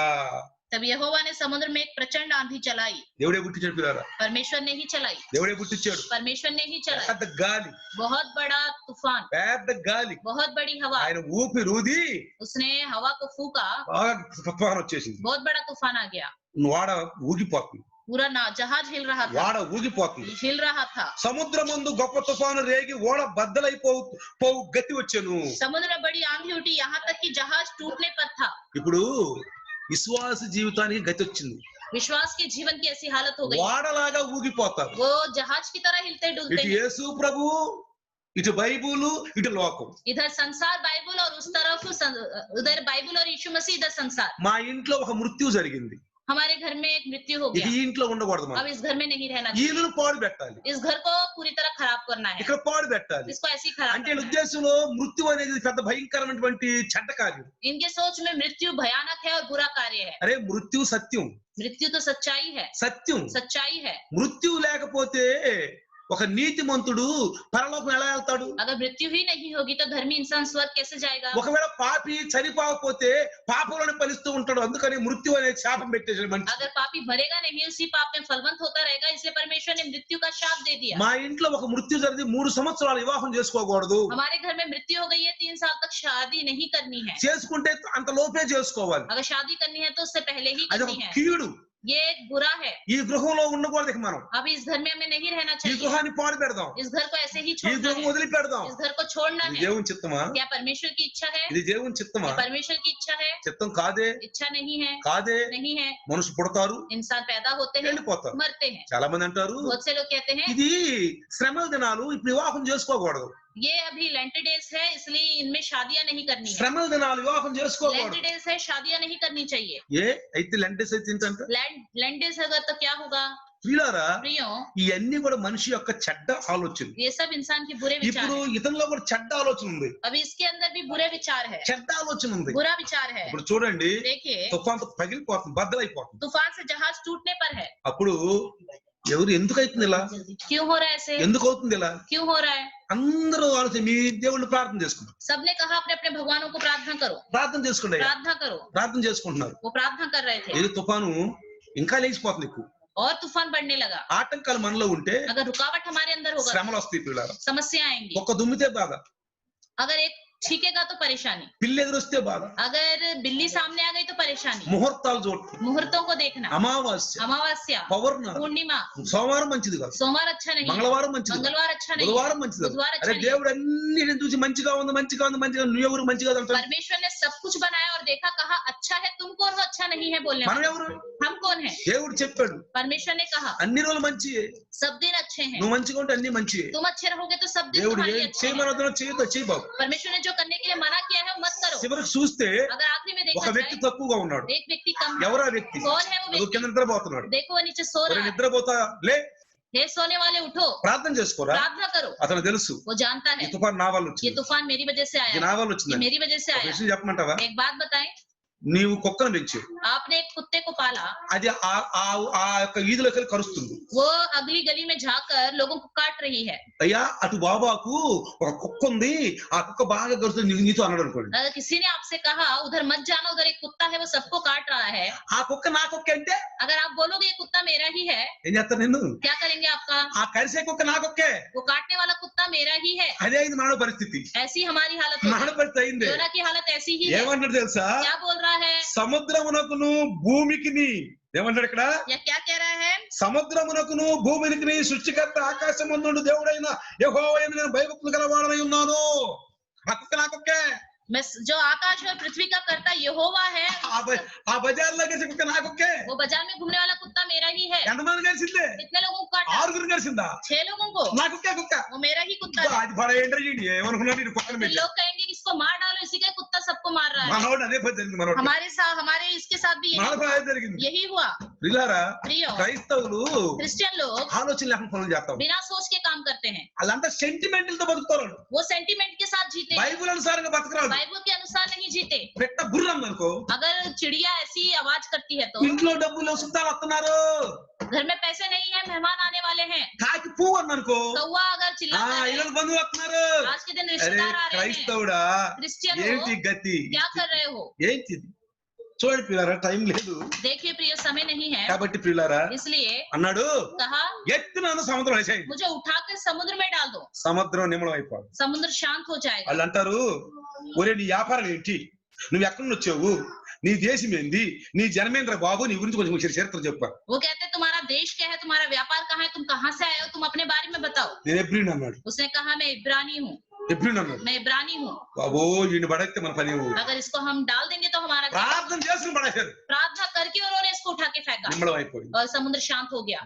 तब यहोवा ने समुद्र में एक प्रचंड आंधी चलाई। దేవుడే పుట్టించాడు పిల్లరా. परमेश्वर ने ही चलाई। దేవుడే పుట్టించాడు. परमेश्वर ने ही चलाई। పెద్ద గాలి, बहुत बड़ा तूफान, పెద్ద గాలి. बहुत बड़ी हवा। ఆయన ఊపిరూది उसने हवा को फूका, బాగా తుఫాను వచ్చేసింది. बहुत बड़ा तूफान आ गया। వాడ ఊగిపోతుంది. पूरा जहाज हिल रहा था, వాడ ఊగిపోతుంది. हिल रहा था। సముద్రం ముందు గొప్ప తుఫాను రేగి ఓడ బద్దలైపోవు గతి వచ్చెను. समुद्र में बड़ी आंधी उठी, यहाँ तक कि जहाज टूटने पर था। ఇప్పుడు విశ్వాస జీవితానికి గతి వచ్చింది. विश्वास के जीवन की ऐसी हालत हो गई, వాడలాగా ఊగిపోతారు. वो जहाज की तरह हिलते डुलते ఇటు हैं। యేసు ప్రభు, ఇటు బైబుల్, ఇటు లోకం. इधर संसार बाइबल और उस तरफ उधर बाइबल और यीशु मसीह इधर संसार। మా ఇంట్లో ఒక మృత్యు జరిగింది. हमारे घर में एक मृत्यु हो ఇక गया। ఈ ఇంట్లో ఉండకూడదు. अब మనం इस घर में नहीं रहना ఈ चाहिए। ఇల్లును పాడు పెట్టాలి, इस घर को पूरी तरह खराब करना है, ఇక్కడ పాడు పెట్టాలి. इसको ऐसी खराब అంటే करना है। ఉద్దేశంలో మృత్యు అనేది పెద్ద భయంకరమైనటువంటి చెడ్డ కార్యం. इनके सोच में मृत्यु भयानक है और बुरा कार्य है। అరే మృత్యు సత్యం, मृत्यु तो सच्चाई है, సత్యం. सच्चाई है। మృత్యు లేకపోతే ఒక నీతిమంతుడు పరలోకం ఎలా వెళ్తాడు? अगर मृत्यु ही नहीं होगी तो धर्मी इंसान स्वर्ग कैसे जाएगा? ఒకవేళ పాపి చనిపోకపోతే పాపంలోనే ఫలిస్తూ ఉంటాడు. అందుకని మృత్యు అనే శాపం పెట్టేసాడు మనిషి. अगर पापी मरेगा नहीं, उसी पाप में फलवंत होता रहेगा, इसलिए परमेश्वर ने मृत्यु का शाप दे दिया। మా ఇంట్లో ఒక మృత్యు జరిగి 3 సంవత్సరాలు వివాహం చేసుకోకూడదు. हमारे घर में मृत्यु हो गई है, 3 साल तक शादी नहीं करनी है। చేసుకుంటే అంత లోపే చేసుకోవాలి. अगर शादी करनी है तो उससे पहले ही అది करनी ఒక है। కీడు. ये एक बुरा है। ఈ గృహంలో ఉండకూడదు ఇక మనం. अब इस घर में हमें नहीं रहना ఈ चाहिए। గృహాన్ని పాడు పెడదాం. इस घर को ऐसे ही ఈ छोड़ना గృహం है। వదిలిపెడదాం. इस घर को छोड़ना ఇది है। దేవుని చిత్తమా? क्या परमेश्वर की इच्छा है? ఇది దేవుని చిత్తమా? ये परमेश्वर की इच्छा है? చిత్తం కాదే, इच्छा नहीं है। కాదే. नहीं है। మనుషులు పుడతారు, इंसान पैदा होते हैं, వెళ్ళిపోతారు. मरते हैं। చాలా మంది అంటారు बहुत से लोग कहते हैं ఇది శ్రమల దినాలు, ఇప్పుడు వివాహం చేసుకోకూడదు. ये अभी लेंट डेज है, इसलिए इनमें शादियां नहीं करनी है। శ్రమల దినాలు వివాహం लेंट చేసుకోకూడదు. डेज है, शादियां नहीं करनी चाहिए। ఏ అయితే లెంటెస్ అయితే ఏంటంటే लेंट डेज होगा तो क्या होगा? ప్రియులారా, प्रियो, ఇవన్నీ కూడా మనిషి యొక్క చెడ్డ ఆలోచన. ये सब इंसान की बुरे विचार ఇప్పుడు है। ఇతనిలో కూడా చెడ్డ ఆలోచన ఉంది, अभी इसके अंदर भी बुरे विचार है, చెడ్డ ఆలోచన ఉంది. बुरा विचार है। ఇప్పుడు చూడండి, देखिए, తుఫాన్ పగిలిపోతుంది, బద్దలైపోతుంది. तूफान से जहाज टूटने पर है। అప్పుడు ఎవరు ఎందుకు అవుతుంది ఇలా, क्यों हो रहा है ऐसे? ఎందుకు అవుతుంది ఇలా? क्यों हो रहा है? అందరూ ఆలోచన మీ దేవుళ్ళు ప్రార్థన చేసుకుంటారు. सबने कहा अपने अपने भगवानों को प्रार्थना करो, ప్రార్థన చేసుకోండి అయ్యా. प्रार्थना करो। ప్రార్థన చేసుకుంటున్నారు. वो प्रार्थना कर रहे थे ఏదో తుఫాను ఇంకా లేచిపోతుంది ఎక్కువ. और तूफान बढ़ने लगा। ఆటంకాలు మనలో ఉంటే अगर रुकावट हमारे अंदर होगा శ్రమలు వస్తాయి పిల్లలు. समस्या आएंगी। ఒక్క దుమ్మితే బాధ, अगर एक छीकेगा तो परेशानी, పిల్లి ఎదురొస్తే బాధ, अगर बिल्ली सामने आ गई तो परेशानी। ముహూర్తాలు చూడటం, मुहूर्तों को देखना, అమావాస్య, अमावस्या, పౌర్ణమి, पूर्णिमा, సోమవారం మంచిది కాదు, सोमवार अच्छा नहीं, మంగళవారం మంచిది కాదు, मंगलवार अच्छा नहीं, బుధవారం మంచిది కాదు. बुधवार అరే अच्छा नहीं। దేవుడు అన్నిటిని చూసి మంచిగా ఉంది, మంచిగా ఉంది, మంచిగా ఉంది, నువ్వు ఎవరు మంచిగా అంటావు? परमेश्वर ने सब कुछ बनाया और देखा, कहा अच्छा है, तुम कौन हो अच्छा नहीं है बोलने మనం वाले? ఎవరు? हम कौन है? దేవుడు చెప్పాడు परमेश्वर ने कहा అన్ని రోజులు మంచి, सब दिन अच्छे हैं। నువ్వు మంచిగా ఉంటే అన్ని మంచి. तुम अच्छे रहोगे तो सब दिन దేవుడు तुम्हारे ఏం लिए अच्छे हैं। చేయమన్నదో చేయదో చేయబాబు. परमेश्वर ने जो करने के लिए मना किया है वो मत करो। చివరికి చూస్తే अगर आखिरी में ఒక देखा వ్యక్తి जाए తక్కువగా ఉన్నాడు. एक व्यक्ति कम है। ఎవరా వ్యక్తి? कौन है वो అదో व्यक्ति? కింద నిద్రపోతున్నాడు. देखो वो नीचे सो ఒరే रहा है। నిద్రపోతా లే, हे सोने वाले उठो, ప్రార్థన చేసుకోరా. प्रार्थना करो। అతను తెలుసు वो जानता ఈ है తుఫాన్ నా వల్ల ये వచ్చింది, तूफान मेरी वजह से ఇది आया నా है, వల్ల ये వచ్చింది. मेरी वजह से ఒక आया। విషయం చెప్పమంటావా? एक बात बताएं, నీవు కుక్కను పెంచు, आपने एक कुत्ते को पाला, అది ఆ యొక్క వీధిలోకి వెళ్ళి కరుస్తుంది. वो अगली गली में जाकर लोगों को काट रही है। అయ్యా అటు బాబాకు ఒక కుక్క ఉంది, ఆ కుక్క బాగా కరుస్తుంది, నీతో అన్నాడు అనుకోండి. अगर किसी ने आपसे कहा उधर मत जाना, उधर एक कुत्ता है वो सबको काट रहा है, ఆ కుక్క నా కుక్క అంటే अगर आप बोलोगे ये कुत्ता मेरा ही है, ఏం చేస్తాను నిన్ను? क्या करेंगे आपका? ఆ కరిసే కుక్క నా కుక్కే. वो काटने वाला कुत्ता मेरा ही है। అదే అయింది మానవ పరిస్థితి. ऐसी हमारी हालत మానవ होगी। పరిస్థితి అయింది. योना की हालत ऐसी ही है। ఏమన్నాడు తెలుసా? क्या बोल रहा है? సముద్రమునకును భూమికిని, ఏమంటాడు ఇక్కడ? या क्या कह रहा है? సముద్రమునకును భూమికి సృష్టికర్త ఆకాశమందుండు దేవుడైన యెహోవాయను నేను భయభక్తులు గలవాడనై ఉన్నాను. ఆ కుక్క నా కుక్కే. मैं जो आकाश और पृथ्वी का कर्ता यहोवा है, ఆ బజార్లో కలిసి కుక్క నా కుక్కే. वो बाजार में घूमने वाला कुत्ता मेरा ही है। ఎంతమంది కలిసిందే? कितने लोगों को काटा? 6 కలిసిందా? 6 लोगों को। నా కుక్కే కుక్క. वो मेरा ही कुत्ता है। అది బడ ఇంటర్వ్యూ ఏమనుకున్నాడు? ఇది పక్కన फिर పెట్టి लोग कहेंगे कि इसको मार डालो, इसी का कुत्ता सबको मार रहा है। మనోడు అదే పని జరిగింది. మనోడు हमारे इसके साथ भी మనకు అదే జరిగింది. यही हुआ। ప్రియులారా, प्रियो, క్రైస్తవులు क्रिश्चियन लोग ఆలోచన లేకుండా పనులు చేస్తాం. बिना सोच के काम करते हैं। వాళ్ళంతా సెంటిమెంటల్ తో బతుకుతారు. वो सेंटिमेंट के साथ जीते हैं, బైబిల్ అనుసారంగా బతకరాదు. बाइबल के अनुसार नहीं जीते। పెట్ట బుర్రం అనుకో, अगर चिड़िया ऐसी आवाज करती है तो ఇంట్లో డబ్బులు సుద్దాలు వస్తున్నారు, घर में पैसे नहीं है, मेहमान आने वाले हैं। కాకి పువ్వు అన్ననుకో, कौवा अगर चिल्लाता है, ఇళ్ళ బంధువులు వస్తున్నారు. आज के दिन అరే रिश्तेदार आ रहे हैं, క్రైస్తవుడా, क्रिश्चियन ఏంటి हो, గతి? क्या कर रहे हो? ఏంటిది? చూడండి పిల్లారా, టైం లేదు देखिए प्रिय, समय नहीं है, కాబట్టి పిల్లారా इसलिए అన్నాడు, कहा ఎత్తున సముద్రం వేసేయండి. मुझे उठाकर समुद्र में डाल दो, సముద్రం నిమ్మలం అయిపోదు. समुद्र शांत हो जाएगा। వాళ్ళు అంటారు, ఒరే నీ వ్యాపారం ఏంటి, నువ్వు ఎక్కడి నుంచి వచ్చావు, నీ దేశం ఏంది, నీ జనమేంద్ర బాబు, నీ గురించి కొంచెం చరిత్ర చెప్పారు. वो कहते तुम्हारा देश क्या है, तुम्हारा व्यापार कहाँ है, तुम कहाँ से आए हो, तुम अपने बारे में बताओ। నేను ఎబ్రిన్ అన్నాడు. उसने कहा मैं इब्रानी हूँ, ఎబ్రిన్ అన్నాడు. मैं इब्रानी हूँ। బాబో ఈయన పడైతే మన పని ఊరు. अगर इसको हम डाल देंगे तो हमारा क्या? ప్రార్థన చేసుకుని పడేశారు. प्रार्थना करके उन्होंने इसको उठा के फेंका నిమ్మలం అయిపోయింది. और समुद्र शांत हो गया।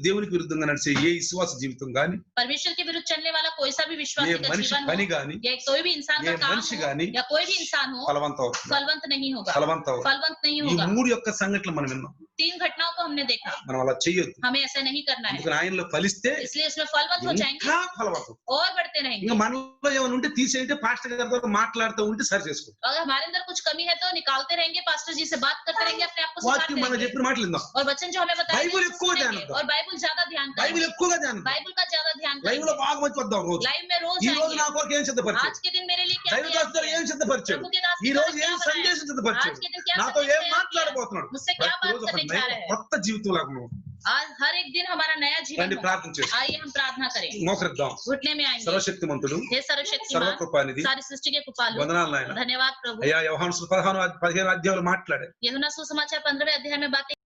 దేవునికి విరుద్ధంగా నడిచే ఏ విశ్వాస జీవితం గాని, परमेश्वर के विरुद्ध चलने वाला कोई सा भी विश्वासी ఏ का మనిషి जीवन పని हो, గాని, या कोई भी इंसान ఏ का काम మనిషి हो, గాని या कोई भी इंसान हो, ఫలవంతం అవుతుంది. फलवंत नहीं होगा, ఫలవంతం అవుతుంది. फलवंत नहीं ఈ होगा। 3 యొక్క సంఘటనలు మనం విన్నాం. 3 घटनाओं को हमने देखा। మనం అలా చేయొద్దు. हमें ऐसा नहीं करना है, అందుకని ఆయనలో ఫలిస్తే इसलिए उसमें फलवंत हो जाएंगे ఇంకా ఫలవంతం. और बढ़ते रहेंगे। ఇంకా మనలో ఏమైనా ఉంటే తీసేయంటే పాస్టర్ గారితో మాట్లాడుతూ ఉంటే సరి చేసుకో. अगर हमारे अंदर कुछ कमी है तो निकालते रहेंगे, पास्टर जी से बात करते रहेंगे, अपने आप को వాక్యం सुधारते మనం रहेंगे చెప్పిన మాటలు విందాం. और वचन जो हमें बताया बाइबल ఎక్కువ ध्यान दो। और बाइबल ज्यादा ध्यान బైబిల్ करेंगे, ఎక్కువగా ధ్యానం. बाइबल का ज्यादा ध्यान లైవ్ లో करेंगे। బాగా మంచి వద్దాం రోజు. लाइव में रोज ఈ రోజు आएंगे। నా కొరకు ఏం సిద్ధపరిచాడు, आज के दिन मेरे लिए क्या దైవ तैयार దాసుడు किया ఏం है? సిద్ధపరిచాడు, प्रभु के दास ఈ के రోజు द्वारा ఏం क्या बनाया? సందేశం సిద్ధపరిచాడు, आज के दिन क्या నాతో संदेश ఏం तैयार किया? మాట్లాడబోతున్నాడు. मुझसे क्या बात ప్రతిరోజు ఒక करने जा रहे हैं? కొత్త జీవితం లాగా ఉన్నాం. आज हर एक दिन हमारा नया जीवन రండి हो। ప్రార్థన చేస్తాం. आइए हम प्रार्थना करें, మోకరిద్దాం. घुटने में आएंगे। సర్వశక్తిమంతుడు, हे सर्वशक्तिमान, సర్వకృపానిధి, सारी सृष्टि के कृपालु, వందనాలు నాయన. धन्यवाद प्रभु। అయ్యా యోహాను 15 అధ్యాయాలు మాట్లాడాడు. यूहन्ना सुसमाचार 15वें अध्याय में बातें